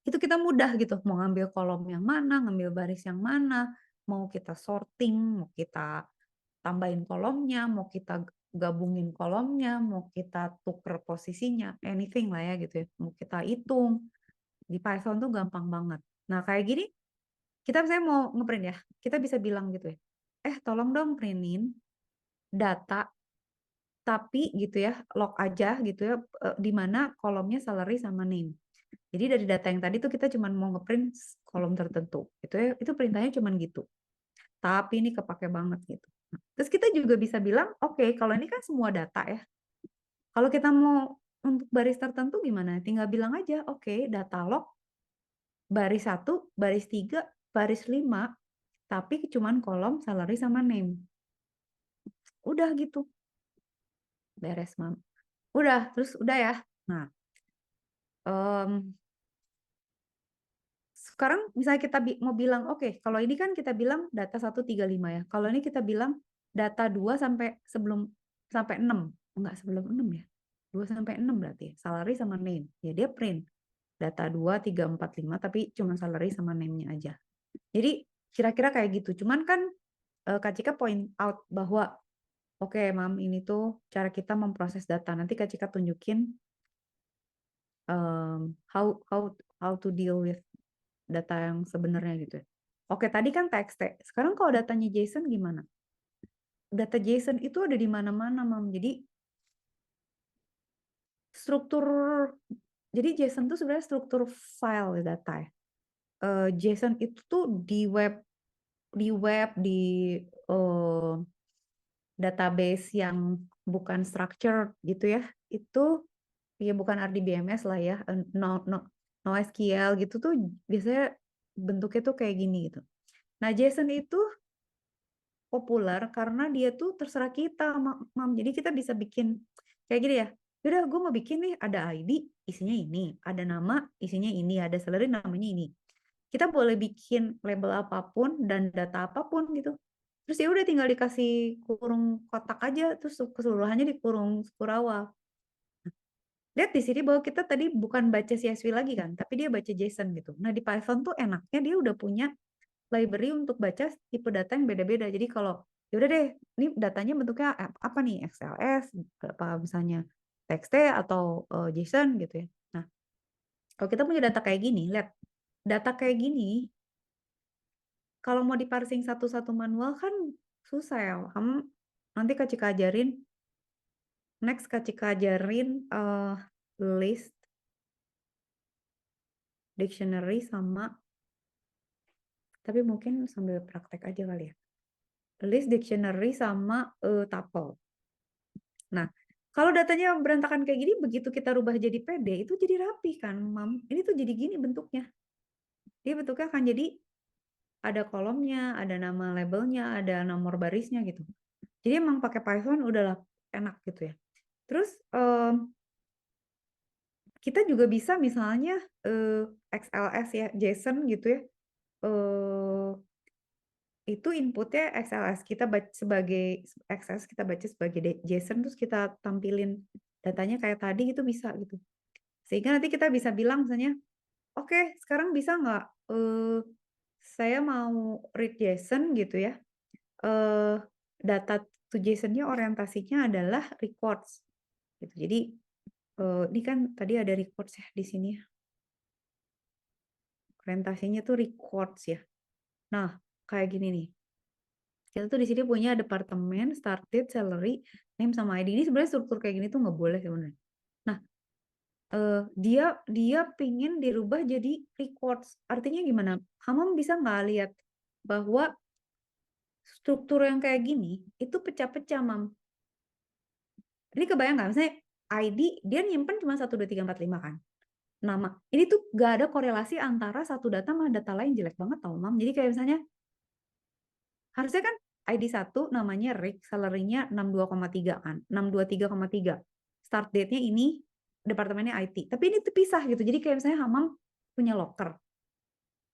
itu kita mudah gitu. Mau ngambil kolom yang mana, ngambil baris yang mana, mau kita sorting, mau kita tambahin kolomnya, mau kita gabungin kolomnya, mau kita tuker posisinya, anything lah ya gitu ya. Mau kita hitung. Di Python tuh gampang banget. Nah, kayak gini, kita misalnya mau ngeprint ya, kita bisa bilang gitu ya, tolong dong printin data, tapi gitu ya, log aja gitu ya, di mana kolomnya salary sama name. Jadi dari data yang tadi tuh kita cuma mau ngeprint kolom tertentu. Itu perintahnya cuma gitu. Tapi ini kepake banget gitu. Terus kita juga bisa bilang, oke, kalau ini kan semua data ya. Kalau kita mau untuk baris tertentu gimana? Tinggal bilang aja, oke, data log baris 1, baris 3, baris 5, tapi cuman kolom salary sama name. Udah gitu. Beres, Mam. Udah, terus udah ya. Nah, sekarang misalnya kita mau bilang, oke, kalau ini kan kita bilang data 135 ya. Kalau ini kita bilang data 2 sampai 6. Enggak, sebelum 6 ya. 2 sampai 6 berarti. Salary sama name. Ya dia print. Data 2, 3, 4, 5, tapi cuma salary sama name-nya aja. Jadi kira-kira kayak gitu. Cuman kan Kak Cika point out bahwa oke, Mam, ini tuh cara kita memproses data. Nanti Kak Cika tunjukin how to deal with data yang sebenarnya gitu ya. Oke, tadi kan TXT. Sekarang kalau datanya JSON gimana? Data JSON itu ada di mana-mana, Mam. Jadi JSON itu sebenarnya struktur file data ya. JSON itu tuh di database yang bukan structured gitu ya. Itu ya bukan RDBMS lah ya, NoSQL gitu tuh biasanya bentuknya tuh kayak gini gitu. Nah, JSON itu populer karena dia tuh terserah kita, Mam. Jadi kita bisa bikin Kayak gini ya. Udah gue mau bikin nih ada ID isinya ini, ada nama isinya ini, ada salary namanya ini. Kita boleh bikin label apapun dan data apapun gitu. Terus ya udah tinggal dikasih kurung kotak aja, terus keseluruhannya dikurung Skurawa. Lihat di sini bahwa kita tadi bukan baca CSV lagi kan, tapi dia baca JSON gitu. Nah di Python tuh enaknya dia udah punya library untuk baca tipe data yang beda-beda. Jadi kalau yaudah deh, ini datanya bentuknya apa nih, XLS, apa misalnya TXT atau JSON gitu ya. Nah, kalau kita punya data kayak gini, lihat data kayak gini, kalau mau diparsing satu-satu manual kan susah ya. Kamu nanti Kak Cika ajarin, next Kak Cika ajarin list, dictionary sama, tapi mungkin sambil praktek aja kali ya. List, dictionary sama tuple. Nah, kalau datanya berantakan kayak gini, begitu kita rubah jadi PD, itu jadi rapi kan, Mam. Ini tuh jadi gini bentuknya. Dia bentuknya akan jadi ada kolomnya, ada nama labelnya, ada nomor barisnya gitu. Jadi emang pakai Python udahlah enak gitu ya. Terus kita juga bisa misalnya XLS ya, JSON gitu ya. Itu inputnya XLS, kita baca sebagai XLS, kita baca sebagai JSON, terus kita tampilin datanya kayak tadi gitu bisa gitu. Sehingga nanti kita bisa bilang misalnya, oke, sekarang bisa nggak saya mau read JSON gitu ya. Data to JSON-nya orientasinya adalah records. Gitu. Jadi ini kan tadi ada records ya di sini ya. Orientasinya tuh records ya. Nah, kayak gini nih. Kita tuh di sini punya departemen, start date, salary, name sama ID. Ini sebenarnya struktur kayak gini tuh nggak boleh sebenarnya. Nah, dia pingin dirubah jadi records. Artinya gimana? Hamam bisa nggak lihat bahwa struktur yang kayak gini itu pecah-pecah, Mam. Ini kebayang nggak? Misalnya ID dia nyimpen cuma 1, 2, 3, 4, 5 kan. Nama. Ini tuh nggak ada korelasi antara satu data sama data lain, jelek banget tau, Mam. Jadi kayak misalnya harusnya kan ID 1 namanya Rick, salary-nya 62,3 kan. 623,3. Start date-nya ini departemennya IT. Tapi ini terpisah gitu. Jadi kayak misalnya Hamam punya locker.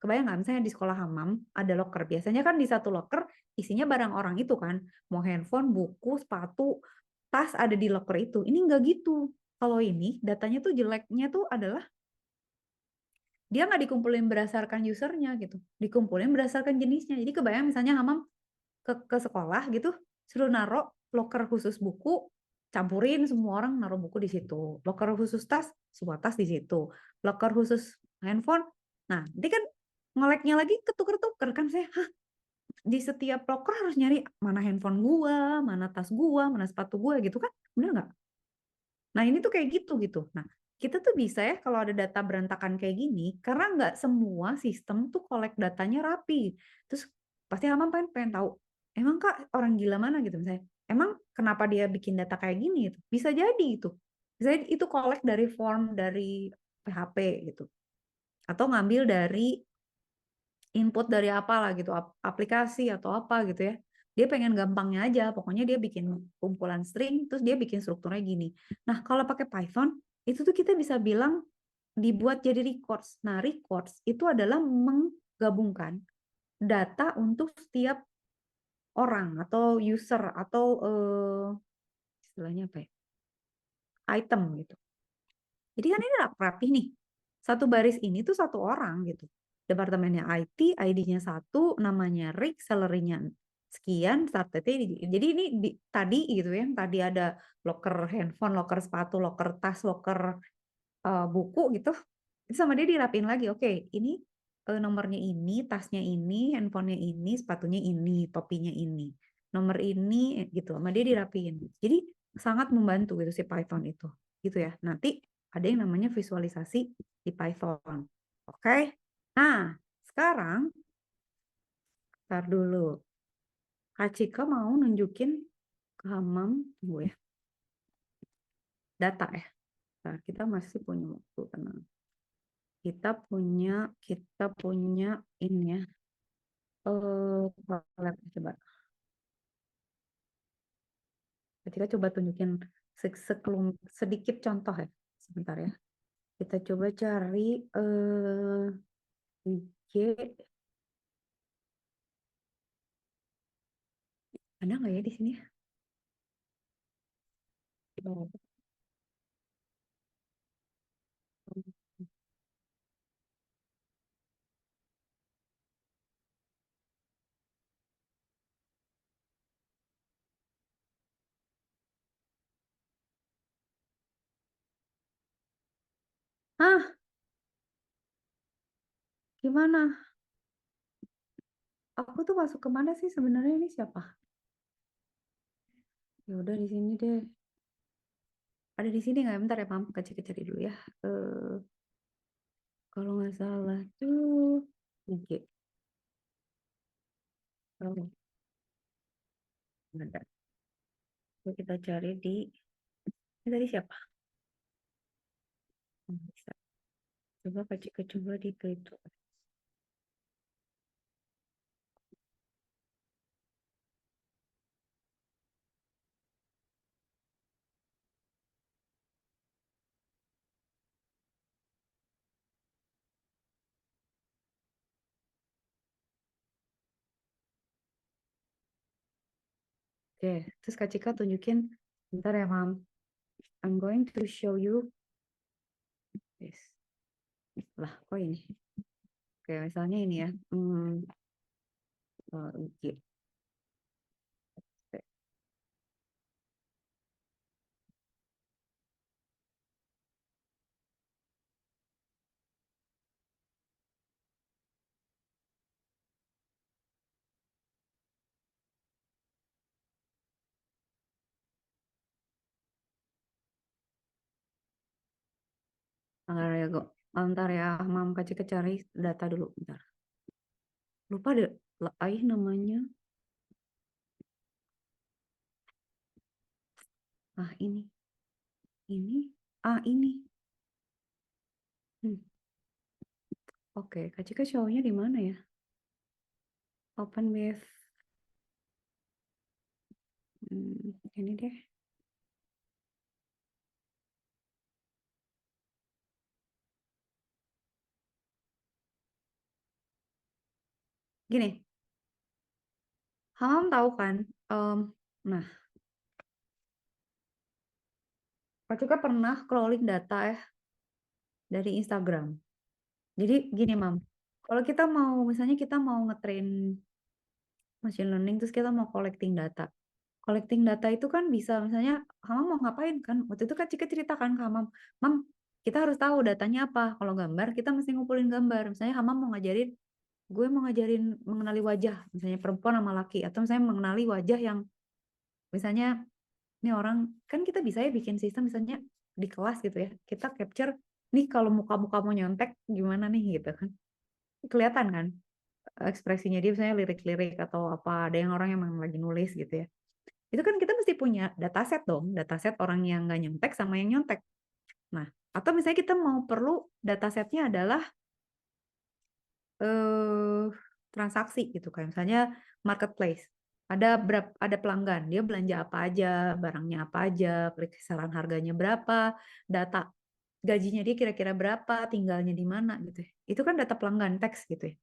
Kebayang nggak? Misalnya di sekolah Hamam ada locker. Biasanya kan di satu locker isinya barang orang itu kan. Mau handphone, buku, sepatu, tas ada di locker itu. Ini nggak gitu. Kalau ini datanya tuh jeleknya tuh adalah dia nggak dikumpulin berdasarkan usernya gitu. Dikumpulin berdasarkan jenisnya. Jadi kebayang misalnya Hamam ke sekolah gitu, suruh naruh loker khusus buku, campurin semua orang naruh buku di situ. Loker khusus tas, semua tas di situ. Loker khusus handphone. Nah, nanti kan ngeleknya lagi ketuker-tuker kan saya, di setiap loker harus nyari mana handphone gua, mana tas gua, mana sepatu gua gitu kan. Bener nggak? Nah, ini tuh kayak gitu. Nah, kita tuh bisa ya kalau ada data berantakan kayak gini, karena nggak semua sistem tuh collect datanya rapi. Terus pasti Hamam pengen tahu, emang Kak orang gila mana gitu misalnya. Emang kenapa dia bikin data kayak gini gitu. Bisa jadi itu. Bisa jadi itu collect dari form dari PHP gitu. Atau ngambil dari input dari apalah gitu, aplikasi atau apa gitu ya. Dia pengen gampangnya aja, pokoknya dia bikin kumpulan string, terus dia bikin strukturnya gini. Nah, kalau pakai Python, itu tuh kita bisa bilang dibuat jadi records. Nah, records itu adalah menggabungkan data untuk setiap orang atau user atau istilahnya apa ya? Item gitu. Jadi kan ini rapi nih. Satu baris ini tuh satu orang gitu. Departemennya IT, ID-nya 1, namanya Rick, salary-nya sekian, start date-nya. Jadi ini tadi gitu ya, tadi ada locker handphone, locker sepatu, locker tas, locker buku gitu. Itu sama dia dirapiin lagi. Oke, ini nomornya ini, tasnya ini, handphonenya ini, sepatunya ini, topinya ini. Nomor ini gitu, sama dia dirapiin. Jadi sangat membantu gitu si Python itu. Gitu ya. Nanti ada yang namanya visualisasi di Python. Oke. Nah, sekarang ntar dulu. Kak Cika mau nunjukin ke Hamam, tunggu ya. Data ya. Nah, kita masih punya waktu, tenang. Kita punya ini ya. Coba. Ketika coba tunjukin sedikit contoh ya. Sebentar ya. Kita coba cari IG. Ada nggak ya di sini? Oh. Ah, gimana? Aku tuh masuk kemana sih sebenarnya, ini siapa? Ya udah di sini deh. Ada di sini nggak? Bentar ya, Mam. Cari dulu ya. Kalau nggak salah tuh IG. Oh, nggak ada. Coba kita cari di. Ini tadi siapa? Oh, bisa. Coba coba di Twitter. Oke, terus Kak Cika tunjukin. Bentar ya, Mam. I'm going to show you this. Lah, kok ini? Oke, misalnya ini ya. IG. Oke. Bentar ya, Mam. Kak Cika cari data dulu. Bentar. Lupa deh. Namanya. Ini. Ini. Oke, Kak Cika show-nya di mana ya? Open with. Ini deh. Gini. Hamam tahu kan? Nah, Kak Cika pernah crawling data ya dari Instagram. Jadi gini, Mam. Kalau kita mau, misalnya kita mau ngetrain machine learning, terus kita mau collecting data. Collecting data itu kan bisa, misalnya Hamam mau ngapain kan? Waktu itu kan Cika ceritakan ke Hamam, Mam, kita harus tahu datanya apa. Kalau gambar, kita mesti ngumpulin gambar. Misalnya Hamam mau ngajarin, gue mau ngajarin mengenali wajah, misalnya perempuan sama laki, atau misalnya mengenali wajah yang, misalnya, ini orang, kan kita bisa ya bikin sistem, misalnya di kelas gitu ya, kita capture, nih kalau muka-muka mau nyontek, gimana nih gitu kan. Kelihatan kan ekspresinya dia, misalnya lirik-lirik atau apa, ada yang orang yang memang lagi nulis gitu ya. Itu kan kita mesti punya dataset dong, dataset orang yang nggak nyontek sama yang nyontek. Nah, atau misalnya kita mau perlu datasetnya adalah transaksi gitu, kayak misalnya marketplace. Ada pelanggan, dia belanja apa aja, barangnya apa aja, kisaran harganya berapa, data gajinya dia kira-kira berapa, tinggalnya di mana gitu ya. Itu kan data pelanggan, teks gitu ya.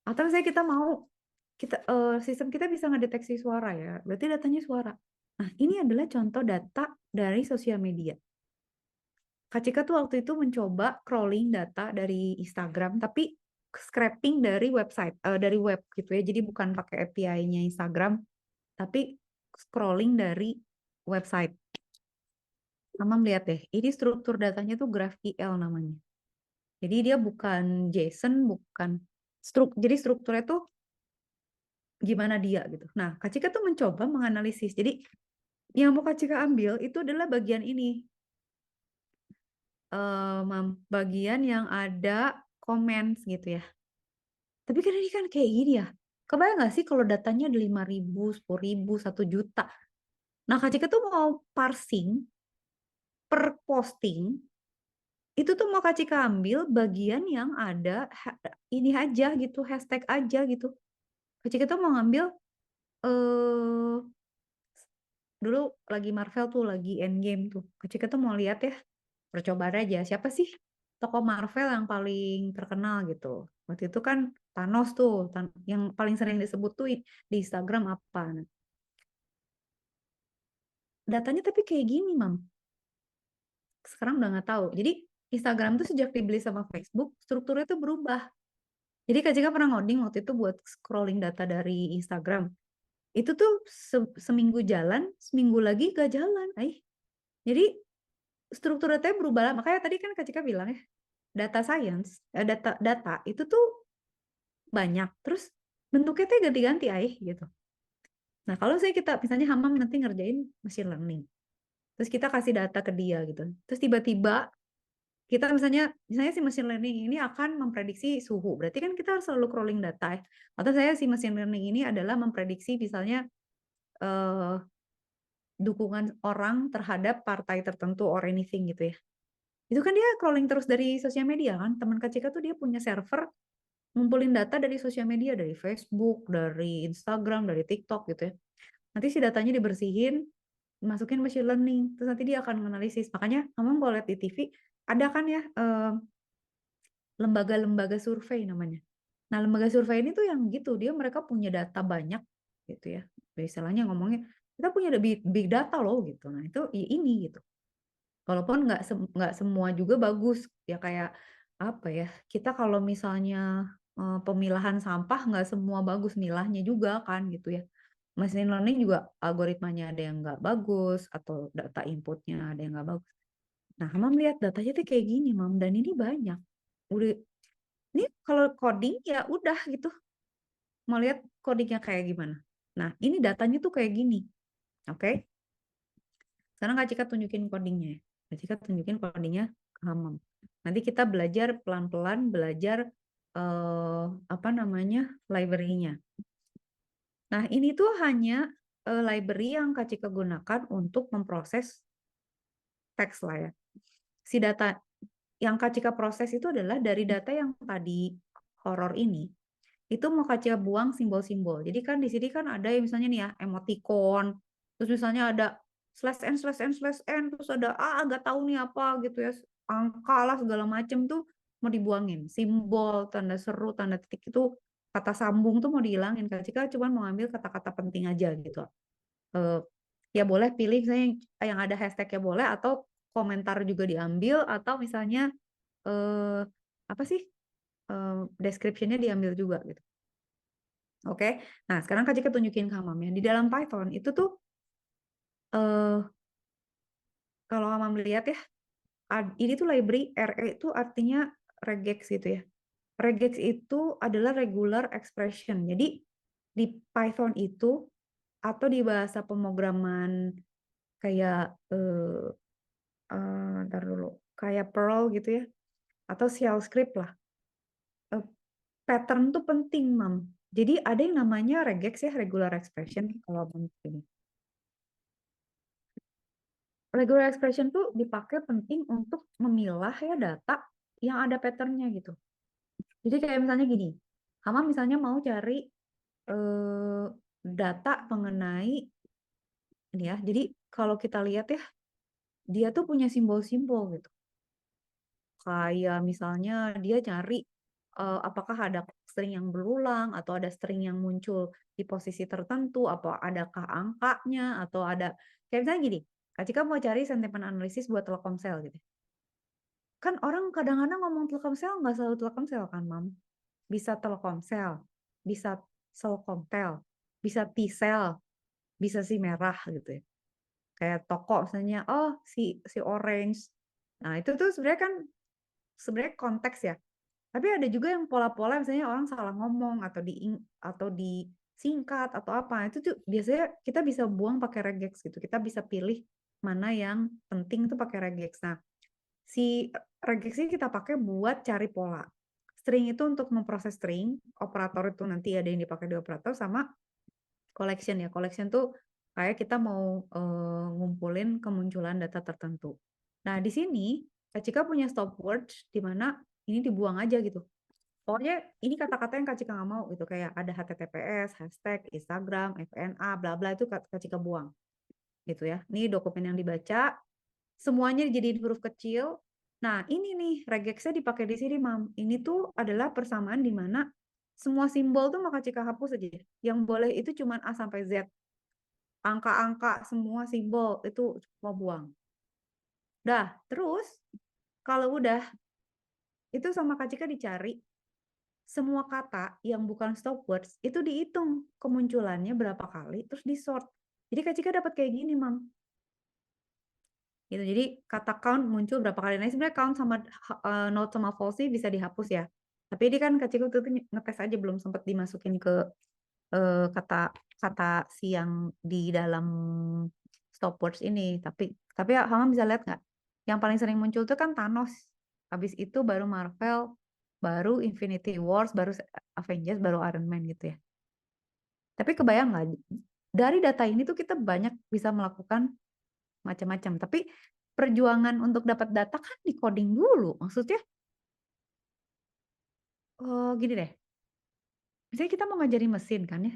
Atau misalnya kita mau sistem kita bisa ngedeteksi suara ya, berarti datanya suara. Nah, ini adalah contoh data dari sosial media. Kak Cika tuh waktu itu mencoba crawling data dari Instagram, tapi scraping dari website, dari web gitu ya. Jadi bukan pakai API-nya Instagram, tapi scrolling dari website. Mama lihat deh, ini struktur datanya tuh GraphQL namanya. Jadi dia bukan JSON, bukan jadi strukturnya tuh gimana dia gitu. Nah, Kak Cika tuh mencoba menganalisis. Jadi yang mau Kak Cika ambil itu adalah bagian ini. Bagian yang ada comments gitu ya. Tapi kan ini kan kayak gini ya. Kebayang nggak sih kalau datanya ada 5.000, 10.000, 1 juta. Nah, Kak Cika tuh mau parsing per posting. Itu tuh mau Kak Cika ambil bagian yang ada ini aja gitu, hashtag aja gitu. Kak Cika tuh mau ngambil dulu lagi Marvel tuh, lagi Endgame tuh. Kak Cika tuh mau lihat ya, percobaan aja siapa sih tokoh Marvel yang paling terkenal gitu. Waktu itu kan Thanos tuh, yang paling sering disebut tuh di Instagram apa. Nah, datanya tapi kayak gini, Mam. Sekarang udah nggak tahu. Jadi Instagram tuh sejak dibeli sama Facebook, strukturnya tuh berubah. Jadi Kak Cika pernah ngoding waktu itu buat scrolling data dari Instagram. Itu tuh seminggu jalan, seminggu lagi gak jalan. Jadi struktur datanya berubah lah. Makanya tadi kan Kak Cika bilang ya, data science, data itu tuh banyak. Terus bentuknya tuh ganti-ganti gitu. Nah, kalau kita misalnya Hamam nanti ngerjain machine learning. Terus kita kasih data ke dia gitu. Terus tiba-tiba kita misalnya si machine learning ini akan memprediksi suhu. Berarti kan kita harus selalu crawling data. Atau si machine learning ini adalah memprediksi misalnya dukungan orang terhadap partai tertentu or anything gitu ya. Itu kan dia crawling terus dari sosial media kan. Teman Kak Cika tuh dia punya server ngumpulin data dari sosial media, dari Facebook, dari Instagram, dari TikTok gitu ya. Nanti si datanya dibersihin, masukin machine learning, terus nanti dia akan menganalisis. Makanya kamu kalau lihat di TV, ada kan ya lembaga-lembaga survei namanya. Nah, lembaga survei ini tuh yang gitu, mereka punya data banyak gitu ya. Istilahnya ngomongnya, kita punya big data loh gitu. Nah, itu ini gitu. Walaupun nggak semua juga bagus ya, kayak apa ya, kita kalau misalnya pemilahan sampah nggak semua bagus milahnya juga kan gitu ya. Machine learning juga algoritmanya ada yang nggak bagus atau data inputnya ada yang nggak bagus. Nah, Mam lihat datanya tuh kayak gini, Mam, dan ini banyak. Udah, ini kalau coding ya udah gitu. Mau lihat codingnya kayak gimana. Nah, ini datanya tuh kayak gini. Oke? Sekarang Kak Cika tunjukin codingnya ya. Kak Cika tunjukin codingnya ke Hamam. Nanti kita belajar pelan-pelan belajar apa namanya library-nya. Nah, ini tuh hanya library yang Kak Cika gunakan untuk memproses teks lah ya. Si data yang Kak Cika proses itu adalah dari data yang tadi horor ini. Itu mau Kak Cika buang simbol-simbol. Jadi kan di sini kan ada yang misalnya nih ya, emoticon. Terus misalnya ada /n/n/n, terus ada nggak tahu nih apa gitu ya, angka lah segala macem tuh mau dibuangin. Simbol, tanda seru, tanda titik itu, kata sambung tuh mau dihilangin. Kak Cika cuma mau ambil kata-kata penting aja gitu. Ya boleh pilih misalnya yang ada hashtagnya boleh, atau komentar juga diambil, atau misalnya apa sih description-nya diambil juga gitu. Oke, nah sekarang Kak Cika tunjukin ke Hamam ya. Di dalam Python itu tuh kalau Hamam lihat ya, ini tuh library RE itu artinya regex gitu ya. Regex itu adalah regular expression. Jadi di Python itu atau di bahasa pemrograman kayak ntar dulu, kayak Perl gitu ya, atau shell script lah. Pattern tuh penting, Mam. Jadi ada yang namanya regex ya, regular expression. Kalau ini regular expression tuh dipakai penting untuk memilah ya data yang ada patternnya gitu. Jadi kayak misalnya gini, Hama misalnya mau cari data mengenai ini ya. Jadi kalau kita lihat ya, dia tuh punya simbol-simbol gitu. Kayak misalnya dia cari apakah ada string yang berulang atau ada string yang muncul di posisi tertentu, atau adakah angkanya, atau ada kayak misalnya gini, Kak Cika mau cari sentimen analisis buat Telkomsel gitu. Kan orang kadang-kadang ngomong Telkomsel nggak selalu Telkomsel kan, Mam. Bisa Telkomsel, bisa Selkomtel, bisa T-Cell, bisa si merah gitu ya. Kayak toko misalnya, oh si orange. Nah, itu tuh sebenarnya kan konteks ya. Tapi ada juga yang pola-pola misalnya orang salah ngomong atau disingkat atau apa. Itu tuh biasanya kita bisa buang pakai regex gitu. Kita bisa pilih mana yang penting tuh pakai regex. Nah, si regex ini kita pakai buat cari pola. String itu untuk memproses string, operator itu nanti ada yang dipakai di operator, sama collection ya. Collection tuh kayak kita mau ngumpulin kemunculan data tertentu. Nah, di sini Kak Cika punya stop word di mana ini dibuang aja gitu. Pokoknya ini kata-kata yang Kak Cika nggak mau gitu, kayak ada HTTPS, hashtag, Instagram, FNA, bla bla, itu Kak Cika buang. gitu ya. Ini dokumen yang dibaca, semuanya dijadiin huruf kecil. Nah, ini nih regexnya dipakai di sini, Mam. Ini tuh adalah persamaan di mana semua simbol tuh maka Cika hapus aja. Yang boleh itu cuma A sampai Z. Angka-angka semua simbol itu mau buang. Dah, terus kalau udah itu sama Kak Cika dicari semua kata yang bukan stop words itu dihitung kemunculannya berapa kali terus di sort. Jadi Kak Cika dapat kayak gini, Mam. Gitu. Jadi kata count muncul berapa kali. Nah, sebenarnya count sama not sama false sih bisa dihapus ya. Tapi ini kan Kak Cika waktu itu ngetes aja belum sempat dimasukin ke kata kata si yang di dalam stop words ini. Tapi Hama bisa lihat nggak? Yang paling sering muncul tuh kan Thanos. Habis itu baru Marvel, baru Infinity Wars, baru Avengers, baru Iron Man gitu ya. Tapi kebayang nggak? Dari data ini tuh kita banyak bisa melakukan macam-macam. Tapi perjuangan untuk dapat data kan di coding dulu. Maksudnya, gini deh. Misalnya kita mau ngajarin mesin kan ya.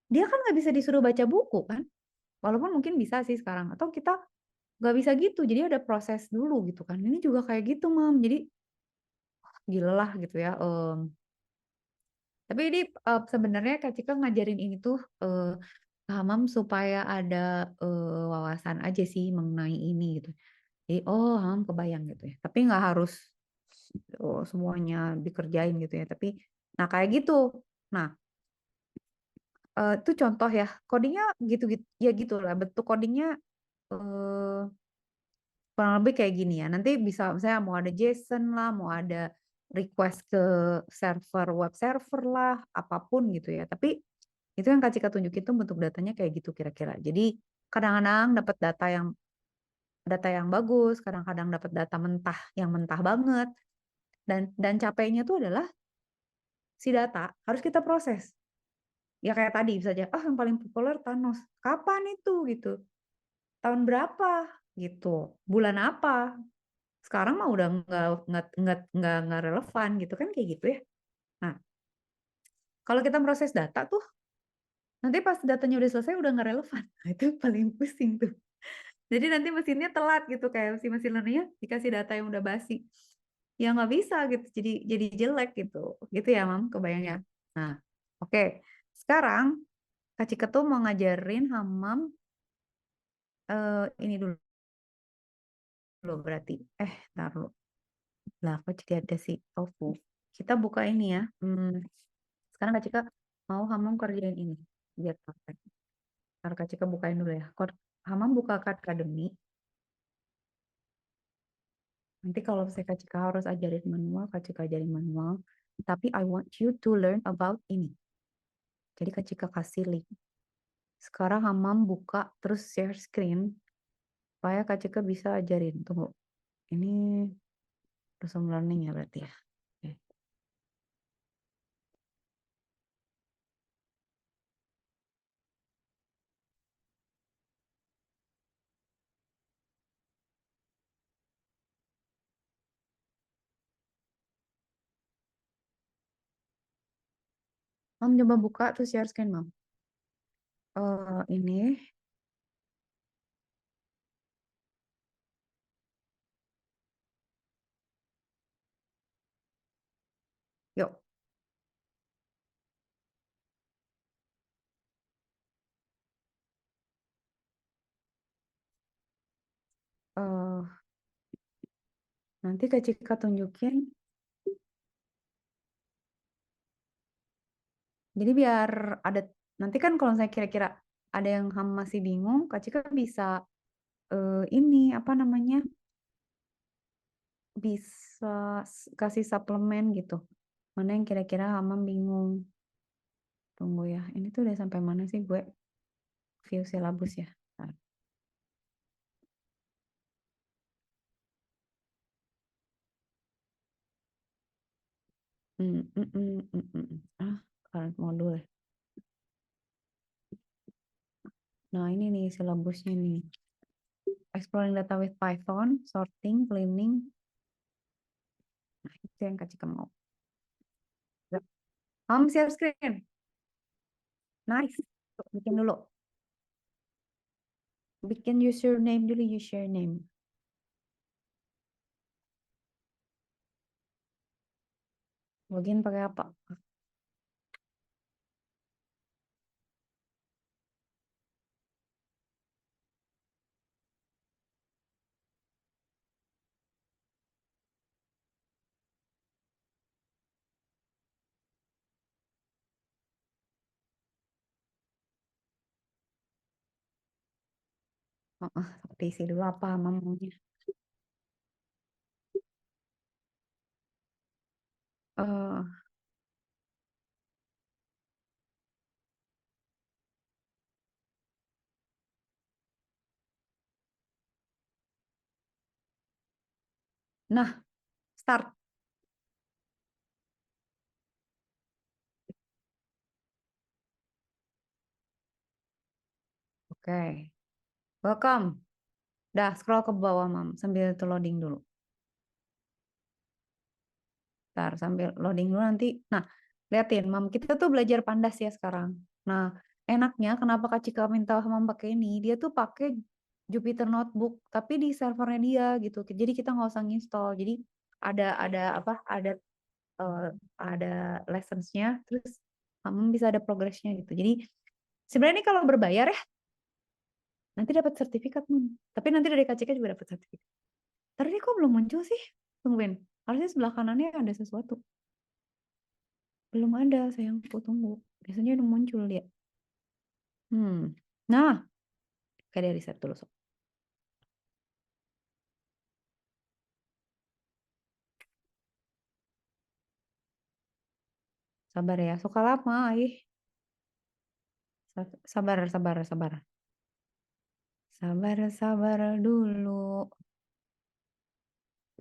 Dia kan nggak bisa disuruh baca buku kan. Walaupun mungkin bisa sih sekarang. Atau kita nggak bisa gitu. Jadi ada proses dulu gitu kan. Ini juga kayak gitu, Mam. Jadi gila lah gitu ya. Tapi ini sebenarnya Kak Cika ngajarin ini tuh Hamam supaya ada wawasan aja sih mengenai ini gitu. Jadi Hamam kebayang gitu ya. Tapi nggak harus semuanya dikerjain gitu ya. Tapi nah kayak gitu. Nah itu contoh ya. Codingnya gitu-gitu ya gitulah. Bentuk codingnya eh, kurang lebih kayak gini ya. Nanti bisa misalnya mau ada JSON lah, mau ada request ke server web server lah, apapun gitu ya. Tapi itu yang Kak Cika tunjukin tuh bentuk datanya kayak gitu kira-kira. Jadi kadang-kadang dapat data yang bagus, kadang-kadang dapat data mentah yang mentah banget. Dan capeknya tuh adalah si data harus kita proses. Ya kayak tadi bisa aja, yang paling populer Thanos. Kapan itu gitu? Tahun berapa gitu? Bulan apa? Sekarang mah udah nggak relevan gitu kan kayak gitu ya. Nah, kalau kita proses data tuh nanti pas datanya udah selesai udah nggak relevan. Nah, itu paling pusing tuh. Jadi nanti mesinnya telat gitu kayak si mesin learningnya dikasih data yang udah basi. Ya nggak bisa gitu. Jadi jelek gitu. Gitu ya, Mam, kebayangnya. Nah, oke. Sekarang Kak Cika tuh mau ngajarin Hamam ini dulu berarti. Taruh. Lah, kok jadi ada si tofu. Kita buka ini ya. Sekarang Kak Cika mau Hamam kerjain ini. Biar praktek. Ntar Kak Cika bukain dulu ya. Hamam buka Akademi. Nanti kalau saya Kak Cika harus ajarin manual, Kak Cika ajarin manual. Tapi I want you to learn about ini. Jadi Kak Cika kasih link. Sekarang Hamam buka terus share screen. Supaya Kak Cika bisa ajarin. Tunggu. Ini resume learning ya berarti ya. Oke. Mam coba buka terus share screen, Mam. Ini. Yuk. eh Nanti Kak Cika tunjukin. Jadi biar ada, nanti kan kalau saya kira-kira ada yang Ham masih bingung, Kak Cika bisa ini apa namanya, bisa kasih suplemen gitu. Mana yang kira-kira Hamam bingung. Tunggu ya, ini tuh udah sampai mana sih gue view silabus ya. Bentar. Hmm, hmm, hmm, hmm, hmm. Current module. Nah ini nih silabusnya nih. Exploring data with Python, sorting, cleaning. Nah itu yang Kak Cika mau. Share screen. Nice. Tuh, bikin dulu. Bikin username dulu, username. Login pakai apa? Seperti isi dulu apa maunya. Eh, nah, start. Oke. Welcome. Dah, scroll ke bawah, Mam. Sambil itu loading dulu. Ntar, sambil loading dulu nanti. Nah, liatin, Mam. Kita tuh belajar pandas ya sekarang. Nah, enaknya kenapa Kak Cika minta Mam pakai ini? Dia tuh pakai Jupyter Notebook, tapi di servernya dia gitu. Jadi kita nggak usah install. Jadi ada apa? Eh, ada lessons-nya, terus Mam bisa ada progress-nya gitu. Jadi sebenarnya ini kalau berbayar ya, nanti dapat sertifikat, Mam. Tapi nanti dari Kak Cika juga dapat sertifikat. Tadi kok belum muncul sih? Tungguin. Harusnya sebelah kanannya ada sesuatu. Belum ada, sayangku. Tunggu. Biasanya udah muncul dia. Nah, kayak dia riset dulu. Sob. Sabar ya. Suka lama, ih. Sabar, sabar, sabar. Sabar, sabar dulu.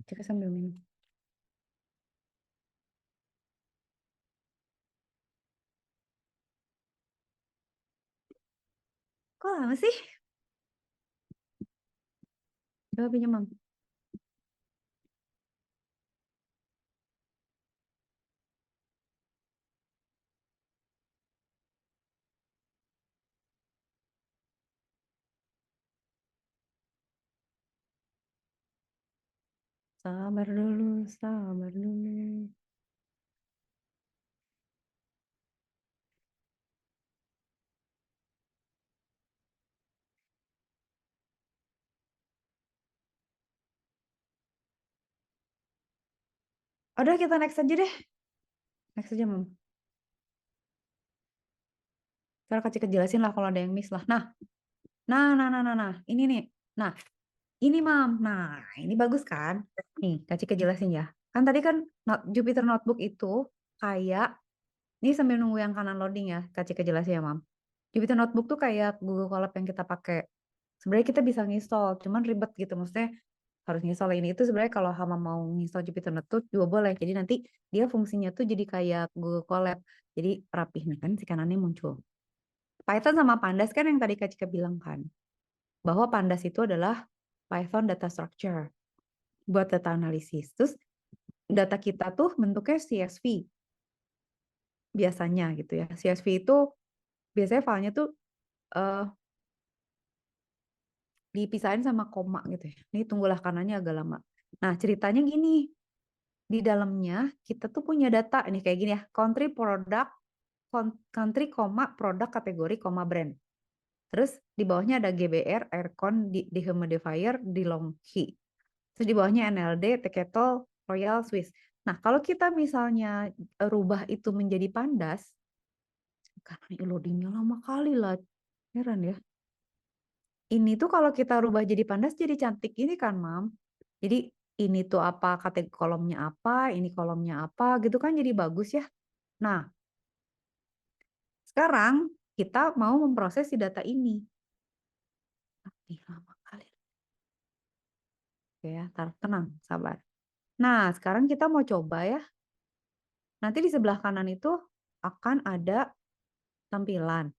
Cika sambil minum. Kok lama sih? Coba pinjam, Mam. Sabar dulu, sabar dulu. Udah, kita next aja deh. Next aja, Mam. Ntar Kak Cika jelasin lah kalau ada yang miss lah. Nah. Ini nih. Nah, ini, Mam. Nah, ini bagus kan? Nih, Kak Cika jelasin ya. Kan tadi kan Jupyter Notebook itu kayak, ini sambil nunggu yang kanan loading ya, Kak Cika jelasin ya, Mam. Jupyter Notebook tuh kayak Google Colab yang kita pakai. Sebenarnya kita bisa nginstall, cuman ribet gitu. Maksudnya harus nginstall ini itu sebenarnya kalau Hama mau nginstall Jupyter Notebook juga boleh. Jadi nanti dia fungsinya tuh jadi kayak Google Colab. Jadi rapih nih kan si kanannya muncul. Python sama Pandas kan yang tadi Kak Cika bilang kan. Bahwa Pandas itu adalah Python data structure buat data analisis. Terus data kita tuh bentuknya CSV biasanya gitu ya. CSV itu biasanya filenya tuh eh, dipisahin sama koma gitu ya. Ini tunggulah kanannya agak lama. Nah, ceritanya gini, di dalamnya kita tuh punya data ini kayak gini ya, country, produk, kategori, brand. Terus di bawahnya ada GBR, aircon, dehumidifier, DeLonghi. Terus di bawahnya NLD, Teketel, Royal, Swiss. Nah, kalau kita misalnya rubah itu menjadi Pandas, karena loadingnya lama kali lah, heran ya. Ini tuh kalau kita rubah jadi Pandas jadi cantik ini kan, Mam. Jadi ini tuh apa, kategori kolomnya apa, ini kolomnya apa, gitu kan jadi bagus ya. Nah, sekarang kita mau memproses si data ini. Ih, lama kali. Oke ya, tenang, sabar. Nah, sekarang kita mau coba ya. Nanti di sebelah kanan itu akan ada tampilan.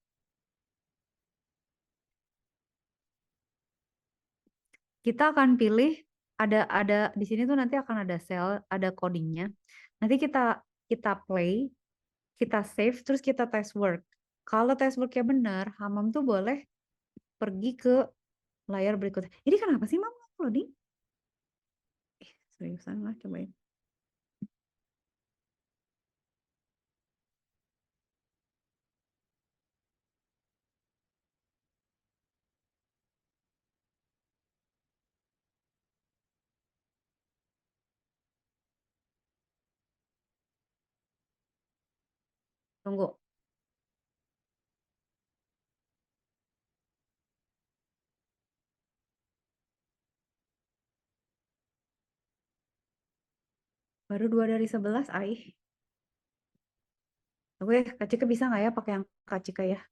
Kita akan pilih ada di sini tuh nanti akan ada sel, ada codingnya. Nanti kita play, kita save, terus kita test work. Kalau test worknya benar, Hamam tuh boleh pergi ke layar berikutnya. Ini kenapa sih Mam loading? Seriusan lah, cobain. Tunggu. Baru 2 dari 11, Aih. Oke, Kak Cika bisa nggak ya pakai yang Kak Cika ya?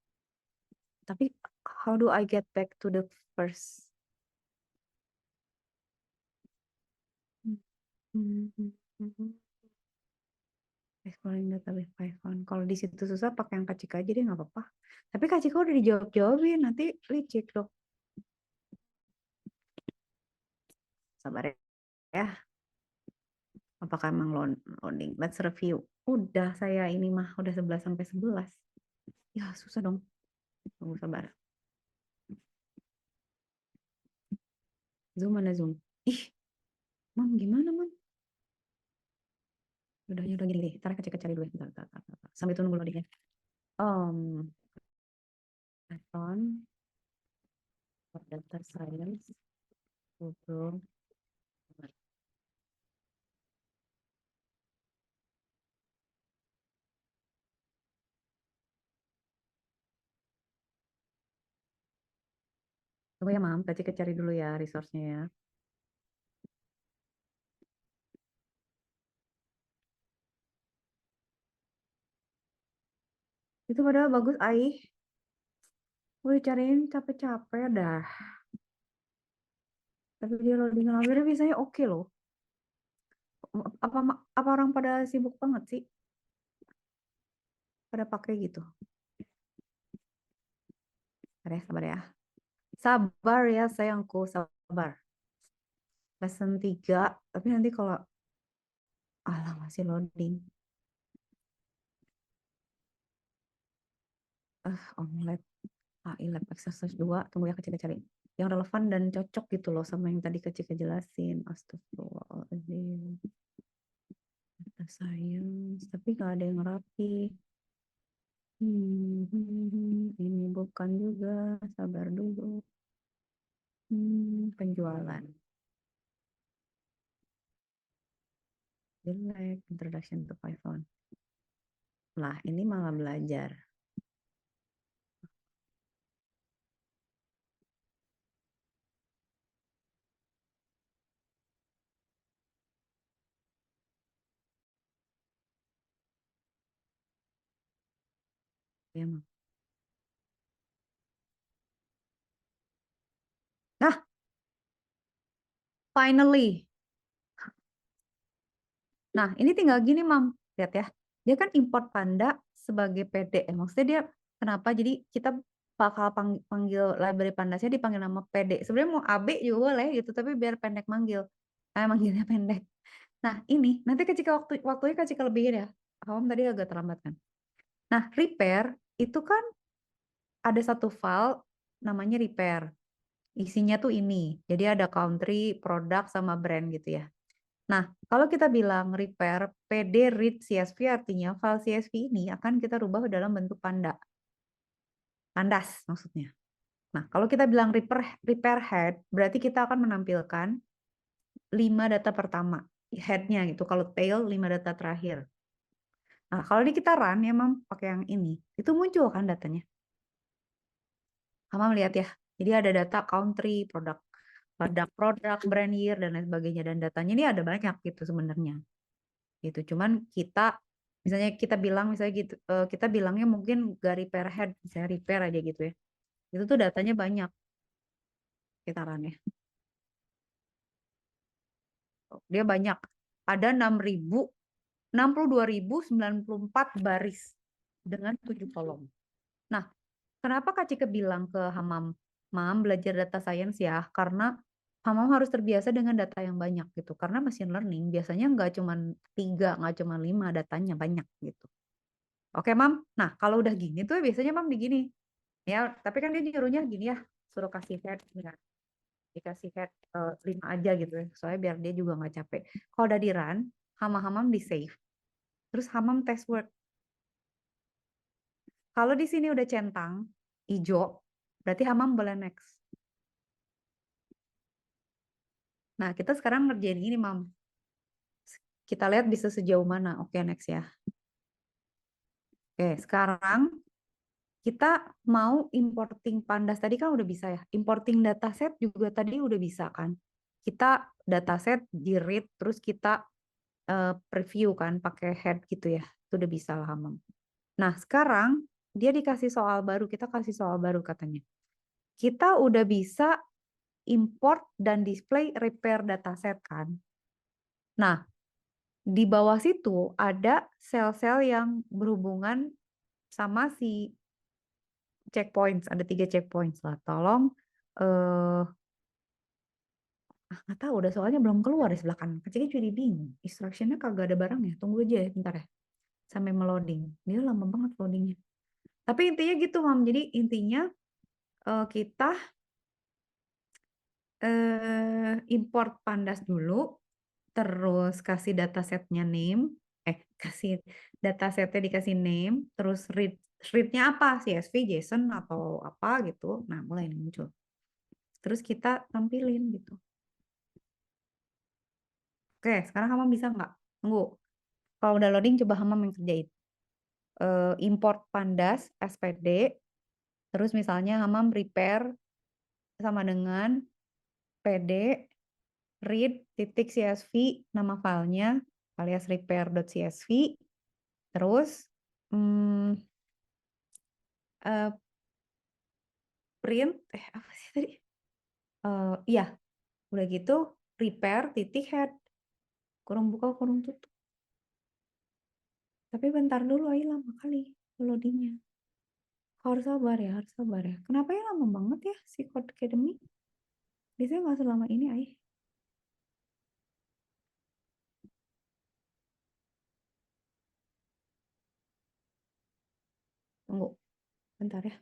Tapi how do I get back to the first? Exploring database Python. Kalau di situ susah pakai yang Kak Cika aja deh nggak apa-apa. Tapi Kak Cika udah dijawab-jawabin, nanti licik dong. Sabar ya. Apakah emang loading? Let's review. Udah saya ini mah udah 11 sampai 11. Ya susah dong. Tunggu sabar. Zoom mana zoom? Ih, Mam gimana Mam? Udah gini deh. Ntar Kak Cika cari dulu. Bentar. Sambil tunggu loadingnya. Python, data science, Google. Tunggu ya Mam, Kak Cika cari dulu ya resource-nya ya. Itu padahal bagus, Aih. Udah cariin capek-capek dah. Tapi dia loading layarnya biasanya oke loh. Apa orang pada sibuk banget sih? Pada pakai gitu. Sabar ya. Sabar ya sayangku, sabar. Lesson 3, tapi nanti kalau alah masih loading. Omlet. AI Lab Exercise 2, tunggu ya Kak Cika cari. Yang relevan dan cocok gitu loh sama yang tadi Kak Cika jelasin. Astagfirullahaladzim. Data Science, tapi nggak ada yang rapi. Ini bukan juga, sabar dulu. Penjualan. Jelek, Introduction to Python. Lah, ini malah belajar. Ya, Mam. Nah, finally. Nah, ini tinggal gini, Mam. Lihat ya. Dia kan import Panda sebagai PD. Maksudnya dia kenapa? Jadi kita bakal panggil library Pandasnya dipanggil nama PD. Sebenarnya mau AB juga boleh gitu, tapi biar pendek manggil. Manggilnya pendek. Nah, ini nanti ketika waktunya ketika lebihin ya. Kamu tadi agak terlambat kan. Nah, repair itu kan ada satu file namanya repair. Isinya tuh ini. Jadi ada country, produk, sama brand gitu ya. Nah, kalau kita bilang repair PD read CSV artinya file CSV ini akan kita rubah dalam bentuk pandas maksudnya. Nah, kalau kita bilang repair head, berarti kita akan menampilkan 5 data pertama, head-nya gitu. Kalau tail, 5 data terakhir. Nah, kalau ini kita run, ya Mam, pakai yang ini, itu muncul kan datanya. Kamu lihat ya, jadi ada data country, produk, brand year, dan lain sebagainya. Dan datanya ini ada banyak gitu sebenarnya. Gitu. Cuman kita, misalnya kita bilang, misalnya gitu, kita bilangnya mungkin gak repair head, misalnya repair aja gitu ya. Itu tuh datanya banyak. Kita run ya. Dia banyak. Ada 62.094 baris dengan 7 kolom. Nah, kenapa Kak Cika bilang ke Hamam, Mam belajar data science ya? Karena Hamam harus terbiasa dengan data yang banyak gitu. Karena machine learning biasanya nggak cuma 3, nggak cuma 5, datanya banyak gitu. Oke, Mam. Nah, kalau udah gini tuh biasanya Mam digini. Ya, tapi kan dia nyuruhnya gini ya, suruh kasih head. Ya. dikasih head 5 aja gitu ya, soalnya biar dia juga nggak capek. Kalau udah di run, Hamam di save, terus Hamam test word. Kalau di sini udah centang hijau, berarti Hamam boleh next. Nah, kita sekarang ngerjain ini, Mam. Kita lihat bisa sejauh mana. Oke, next ya. Oke, sekarang kita mau importing pandas. Tadi kan udah bisa ya. Importing dataset juga tadi udah bisa kan. Kita dataset di read, terus kita preview kan pakai head gitu ya. Itu udah bisa lah, Mam. Nah, sekarang dia dikasih soal baru. Kita kasih soal baru katanya. Kita udah bisa import dan display repair dataset kan. Nah, di bawah situ ada sel-sel yang berhubungan sama si checkpoints. Ada 3 checkpoints lah. Tolong, nggak tahu udah soalnya belum keluar di sebelah kanan. Kecilnya jadi bingung. Instructionnya kagak ada barangnya. Tunggu aja ya, bentar ya. Sampai meloading. Dia lama banget loadingnya. Tapi intinya gitu, Mam. Jadi intinya kita import pandas dulu, terus kasih datasetnya name, kasih datasetnya dikasih name, terus readnya apa, CSV, JSON atau apa gitu. Nah, mulai muncul. Terus kita tampilin gitu. Oke, sekarang Hamam bisa nggak? Tunggu. Kalau udah loading, coba Hamam yang kerjain. Import pandas, SPD, terus misalnya Hamam repair sama dengan pd read titik CSV nama filenya alias repair.csv, terus print apa sih tadi, iya udah gitu repair titik head kurung buka kurung tutup. Tapi bentar dulu, ayo lama kali loadingnya. Harus sabar ya, harus sabar ya. Kenapa ya lama banget ya si Codecademy? Biasanya nggak selama ini, Ai. Tunggu, bentar ya.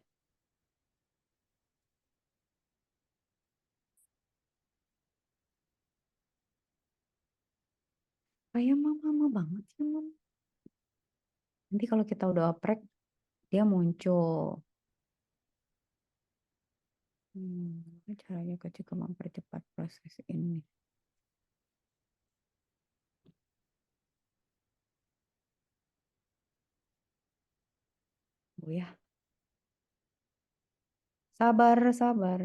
Kayak mama banget sih, Mam. Nanti kalau kita udah oprek, dia muncul. Caranya juga mempercepat proses ini. Oh ya. Sabar, sabar.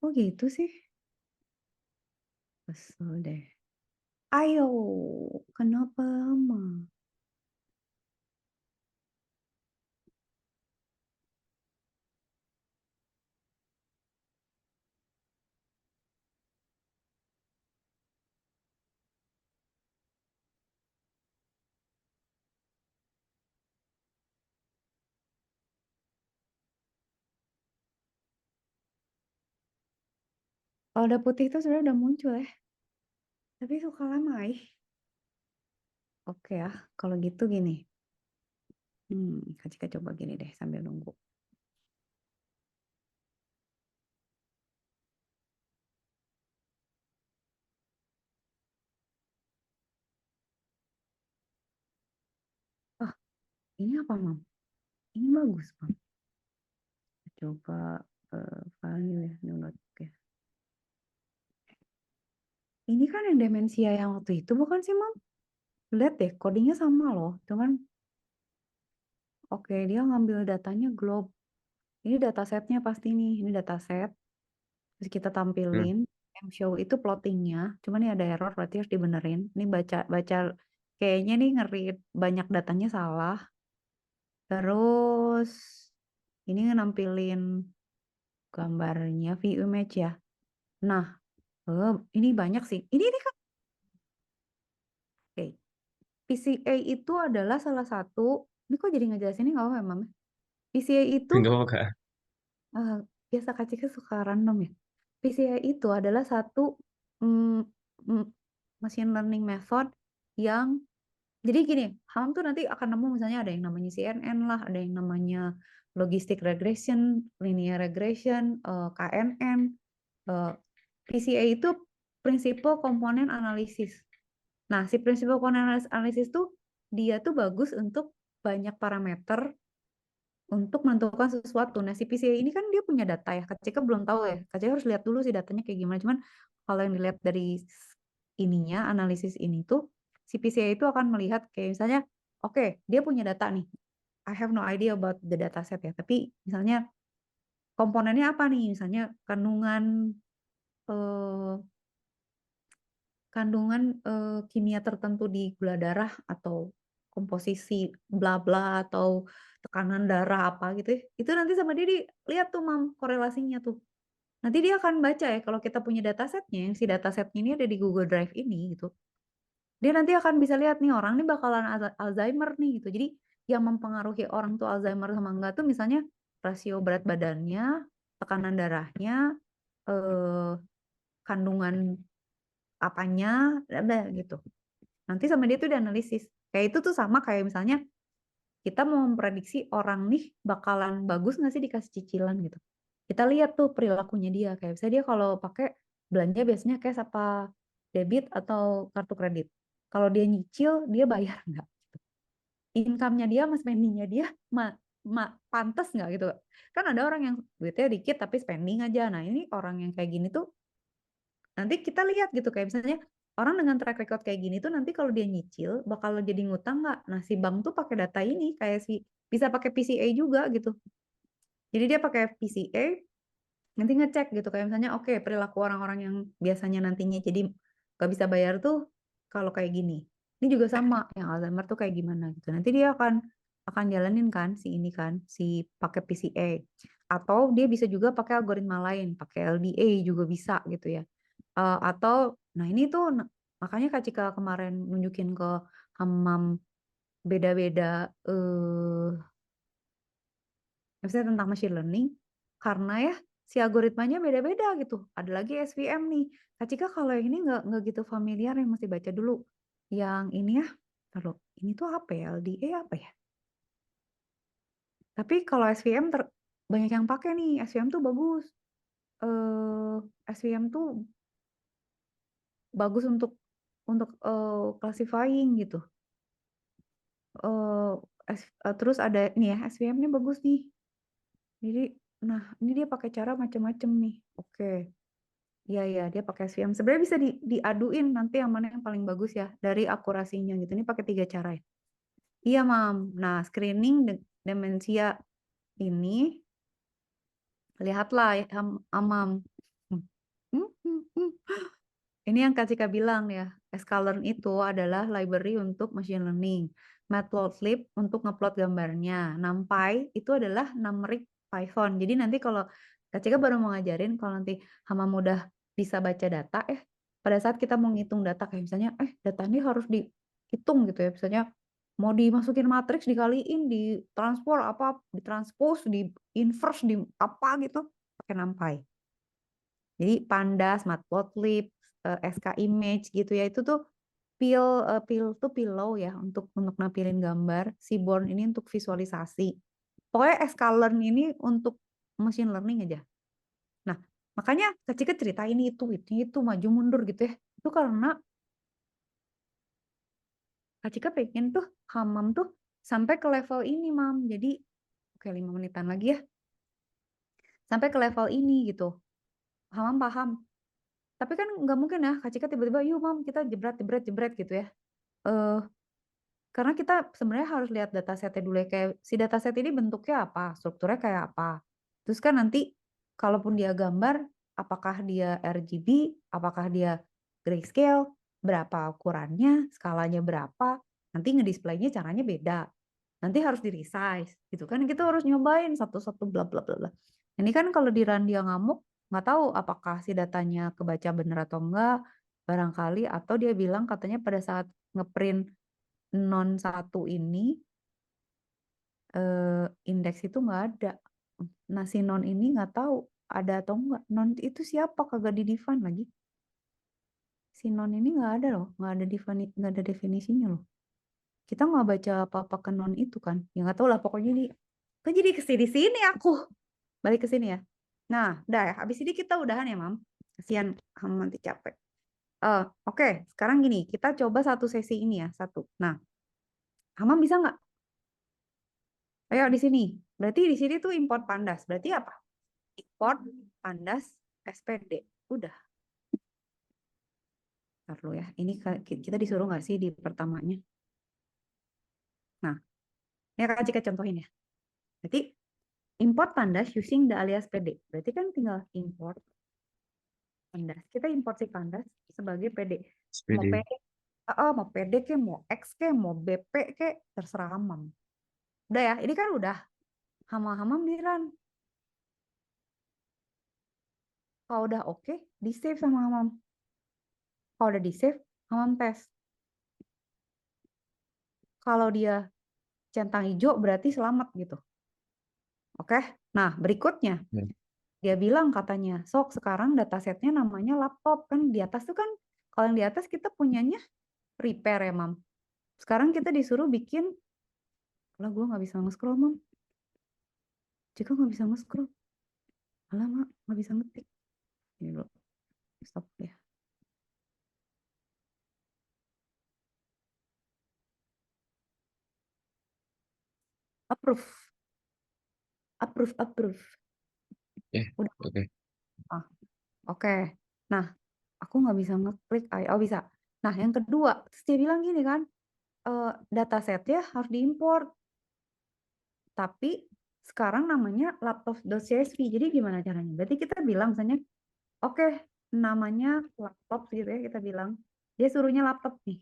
Oh gitu sih. Kesel deh. Ayo, kenapa lama? Kalau udah putih itu sebenarnya udah muncul ya. Tapi suka lama ya. Oke ya, kalau gitu gini. Kita coba gini deh sambil nunggu. Oh, ini apa, Mam? Ini bagus, Mam. Coba file ya, download ya. Ini kan yang demensia yang waktu itu bukan sih, Mam? Lihat deh, codingnya sama loh. Cuman, oke, dia ngambil datanya globe. Ini datasetnya pasti nih. Ini dataset. Terus kita tampilin. M-show itu plottingnya. Cuman ini ada error, berarti harus dibenerin. Ini baca kayaknya nih ngerit banyak datanya salah. Terus, ini nampilin gambarnya view image ya. Nah, ini banyak sih. Ini kan. Oke. PCA itu adalah salah satu. Ini kok jadi ngejelasin ini nggak apa-apa, Mam? PCA itu Nggak apa, Kak. biasa Kak Cika suka random ya. PCA itu adalah satu mm, mm, machine learning method yang jadi gini, Ham tuh nanti akan nemu misalnya ada yang namanya CNN lah, ada yang namanya logistic regression, linear regression, KNN, PCA itu prinsipal komponen analisis. Nah, si prinsipal komponen analisis tuh dia tuh bagus untuk banyak parameter untuk menentukan sesuatu. Nah, si PCA ini kan dia punya data ya. Kak Cika belum tahu ya. Kak Cika harus lihat dulu sih datanya kayak gimana. Cuman kalau yang dilihat dari ininya, analisis ini tuh, si PCA itu akan melihat kayak misalnya, oke, dia punya data nih. I have no idea about the data set ya. Tapi misalnya komponennya apa nih? Misalnya eh, kimia tertentu di gula darah atau komposisi bla bla atau tekanan darah apa gitu ya. Itu nanti sama dia lihat tuh Mam korelasinya tuh. Nanti dia akan baca ya kalau kita punya datasetnya, yang si datasetnya ini ada di Google Drive ini gitu. Dia nanti akan bisa lihat nih orang ini bakalan Alzheimer nih gitu. Jadi yang mempengaruhi orang tuh Alzheimer sama enggak tuh misalnya rasio berat badannya, tekanan darahnya, eh, kandungan apanya, ada gitu. Nanti sama dia tuh dianalisis. Kayak itu tuh sama kayak misalnya kita mau memprediksi orang nih bakalan bagus nggak sih dikasih cicilan gitu. Kita lihat tuh perilakunya dia. Kayak misalnya dia kalau pakai belanja biasanya cash apa debit atau kartu kredit. Kalau dia nyicil, dia bayar nggak? Income-nya dia sama spending-nya dia pantas nggak gitu. Kan ada orang yang duitnya dikit tapi spending aja. Nah ini orang yang kayak gini tuh nanti kita lihat gitu kayak misalnya orang dengan track record kayak gini tuh nanti kalau dia nyicil bakal jadi ngutang nggak? Nah si bank tuh pakai data ini kayak bisa pakai PCA juga gitu. Jadi dia pakai PCA nanti ngecek gitu kayak misalnya oke perilaku orang-orang yang biasanya nantinya jadi nggak bisa bayar tuh kalau kayak gini. Ini juga sama yang Alzheimer tuh kayak gimana gitu. Nanti dia akan jalanin kan si ini kan si pakai PCA atau dia bisa juga pakai algoritma lain, pakai LDA juga bisa gitu ya. Atau nah ini tuh makanya Kak Cika kemarin nunjukin ke Hamam beda-beda misalnya tentang machine learning karena ya si algoritmanya beda-beda gitu. Ada lagi SVM nih. Kak Cika kalau yang ini nggak gitu familiar yang mesti baca dulu. Yang ini ya, kalau ini tuh apa ya? LDA apa ya? Tapi kalau SVM banyak yang pakai nih. SVM tuh bagus. SVM tuh bagus untuk classifying gitu. Eh, terus ada ini ya SVM-nya bagus nih. Jadi, nah ini dia pakai cara macam-macam nih. Oke, iya ya dia pakai SVM. Sebenarnya bisa diaduin nanti yang mana yang paling bagus ya dari akurasinya gitu. Ini pakai 3 cara ya. Iya, Mam. Nah, screening demensia ini lihatlah ya, Mam. Ini yang Kak Cika bilang ya, sklearn itu adalah library untuk machine learning. Matplotlib untuk ngeplot gambarnya. NumPy itu adalah numeric Python. Jadi nanti kalau Kak Cika baru mau ngajarin, kalau nanti Hamam udah bisa baca data, pada saat kita mau ngitung data, kayak misalnya, data ini harus dihitung gitu ya. Misalnya mau dimasukin matriks, dikaliin, ditranspor, apa, ditranspose, di inverse, di apa gitu, pakai NumPy. Jadi Pandas, Matplotlib, SK Image gitu ya itu tuh pillow ya untuk nampilin gambar, Seaborn ini untuk visualisasi. Pokoknya sklearn ini untuk machine learning aja. Nah, makanya Kak Cika cerita itu maju mundur gitu ya. Itu karena Kak Cika pengen tuh Hamam tuh sampai ke level ini, Mam. Jadi oke 5 menitan lagi ya. Sampai ke level ini gitu. Hamam paham. Tapi kan nggak mungkin ya, Kak Cika tiba-tiba, yuk Mam, kita jebret gitu ya. Eh, karena kita sebenarnya harus lihat datasetnya dulu ya, kayak si dataset ini bentuknya apa, strukturnya kayak apa. Terus kan nanti, kalaupun dia gambar, apakah dia RGB, apakah dia grayscale, berapa ukurannya, skalanya berapa, nanti ngedisplaynya caranya beda. Nanti harus di resize, gitu kan. Kita harus nyobain satu-satu bla bla bla bla. Ini kan kalau di run dia ngamuk, nggak tahu apakah si datanya kebaca bener atau enggak, barangkali atau dia bilang katanya pada saat ngeprint non satu ini indeks itu nggak ada. Nah, si non ini nggak tahu ada atau enggak. Non itu siapa, kagak di-define lagi. Si non ini nggak ada loh, nggak ada definisinya loh. Kita nggak baca apa-apa ke non itu kan. Ya nggak tahu lah, pokoknya kok jadi kesini-sini aku. Balik ke sini ya. Nah, udah ya. Habis ini kita udahan ya, Mam. Kasihan kamu nanti capek. Oke, sekarang gini, kita coba satu sesi ini ya, satu. Nah, Hamam bisa nggak? Ayo di sini. Berarti di sini tuh import pandas. Berarti apa? Import pandas SPD. Udah. Ntar dulu ya. Ini kita disuruh nggak sih di pertamanya? Nah, ini akan Cika contohin ya. Berarti import pandas using the alias PD. Berarti kan tinggal import pandas. Kita import si pandas sebagai PD. Mau SPD. PD, mau PD ke, mau X ke, mau BP ke, terserah Hamam. Udah ya, ini kan udah. Hamam di run. Kalau udah oke, di save sama Hamam. Kalau udah di save, Hamam tes. Kalau dia centang hijau berarti selamat gitu. Oke. Nah, berikutnya Ya. dia bilang katanya, sok sekarang datasetnya namanya laptop. Kan di atas tuh kan, kalau yang di atas kita punyanya repair ya, Mam. Sekarang kita disuruh bikin, lah gue nggak bisa nge-scroll, Mam. Jika nggak bisa nge-scroll. Alamak, nggak bisa ngetik. Ini dulu. Stop ya. Approve. Approve. Ya, Udah. oke. Oke. Nah, aku nggak bisa ngeklik. Oh, bisa. Nah, yang kedua, terus dia bilang gini kan, datasetnya harus diimport. Tapi sekarang namanya laptop.csv. Jadi gimana caranya? Berarti kita bilang misalnya, oke, namanya laptop gitu ya, kita bilang. Dia suruhnya laptop nih.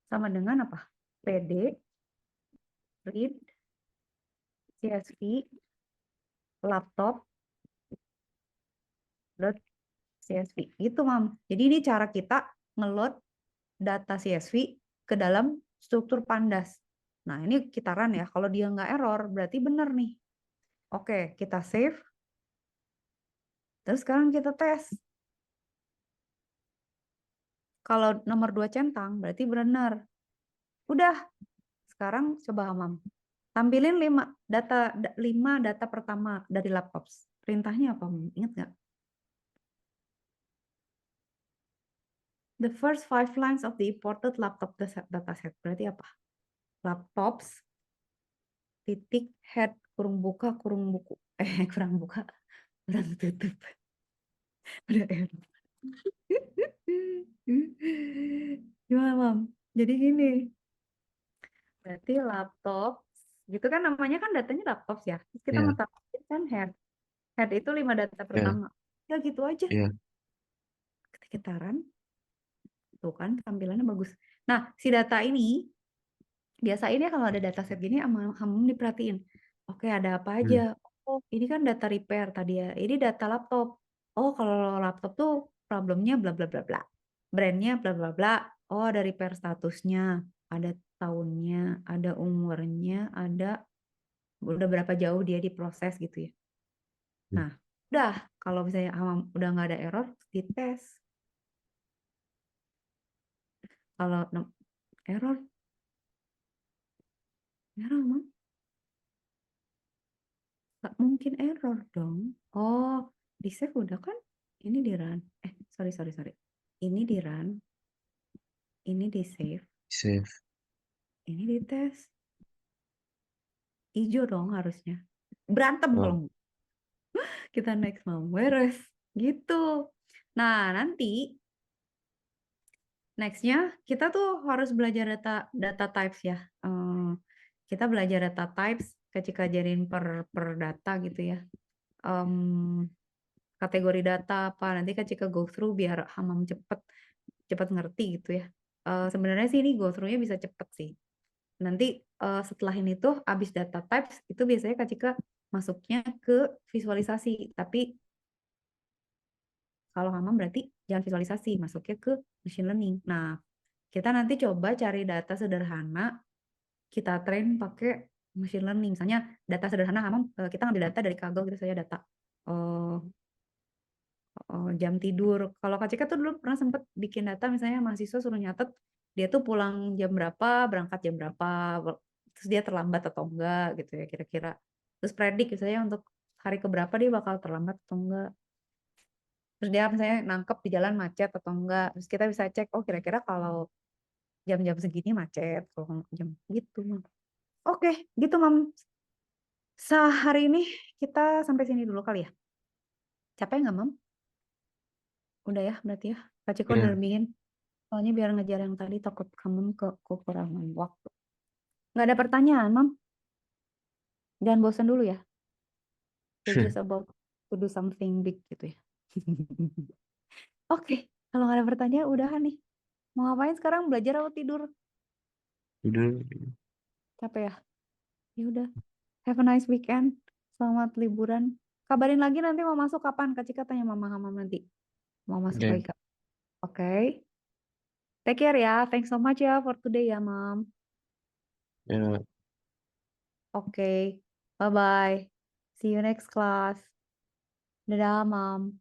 Sama dengan apa? PD read csv laptop.csv. Gitu, Mam. Jadi ini cara kita ngeload data CSV ke dalam struktur pandas. Nah, ini kita run ya. Kalau dia nggak error, berarti benar nih. Oke, kita save. Terus sekarang kita tes. Kalau nomor 2 centang, berarti benar. Udah, sekarang coba Hamam. Tampilin 5 data pertama dari laptop. Perintahnya apa, Mam? Ingat nggak? The first 5 lines of the imported laptop dataset. Berarti apa? Laptops, titik, head, kurung buka, kurung buku. Kurang buka, kurang tutup. Udah error. Gimana, Mam? Jadi gini, berarti laptop, gitu kan namanya kan datanya laptop ya. Terus kita Ya, ngetambahin kan head. Head itu 5 data ya, pertama. Ya gitu aja. ya. Ketika run, tuh kan tampilannya bagus. Nah, si data ini, biasain ya kalau ada dataset gini, kamu diperhatiin. Oke, ada apa aja? Oh, ini kan data repair tadi ya. Ini data laptop. Oh, kalau laptop tuh problemnya bla bla bla bla. Brandnya bla bla bla. Oh, ada repair statusnya, ada tahunnya, ada umurnya, ada udah berapa jauh dia diproses gitu ya. Nah, udah kalau misalnya udah nggak ada error, dites. Kalau error, Mam. Nggak mungkin error dong. Oh, di save udah kan? Ini di run. Sorry. Ini di run. Ini di save. Save. Ini di tes. Hijau dong harusnya. Berantem kalau Oh, nggak. Kita next mau beres. Gitu. Nah, nanti nextnya kita tuh harus belajar data types ya. Kita belajar data types ketika jadiin per data gitu ya. Kategori data apa nanti kan Cika go through biar Hamam cepet ngerti gitu ya. Sebenarnya sih ini go through-nya bisa cepet sih. Nanti setelah ini tuh abis data types itu biasanya Kak Cika masuknya ke visualisasi. Tapi kalau Hamam berarti jangan visualisasi, masuknya ke machine learning. Nah, kita nanti coba cari data sederhana, kita train pakai machine learning. Misalnya data sederhana, Mam, kita ngambil data dari Kaggle gitu saja data. Jam tidur. Kalau Kak Cika tuh dulu pernah sempet bikin data, misalnya mahasiswa suruh nyatet dia tuh pulang jam berapa, berangkat jam berapa, terus dia terlambat atau enggak gitu ya kira-kira. Terus predik misalnya untuk hari keberapa dia bakal terlambat atau enggak. Terus dia misalnya nangkep di jalan macet atau enggak. Terus kita bisa cek, oh kira-kira kalau jam-jam segini macet, kalau jam gitu. Mam. Oke, gitu Mam. Sehari ini kita sampai sini dulu kali ya. Capek nggak Mam? Udah ya berarti ya. Kak Ciko udah Udah. lebihin. Soalnya biar ngejar yang tadi takut kamu kekurangan waktu. Nggak ada pertanyaan, Mam. Jangan bosan dulu ya. We're just about to do something big gitu ya. Oke, kalau nggak ada pertanyaan udahan nih. Mau ngapain sekarang? Belajar atau tidur? Tidur. Capek ya? Ya udah. Have a nice weekend. Selamat liburan. Kabarin lagi nanti mau masuk kapan? Kak Cika tanya Mama sama nanti. Mau masuk Oke. lagi kapan? Oke. Take care ya. Thanks so much ya for today ya, Mam. Ya. Oke. Bye-bye. See you next class. Dadah, Mam.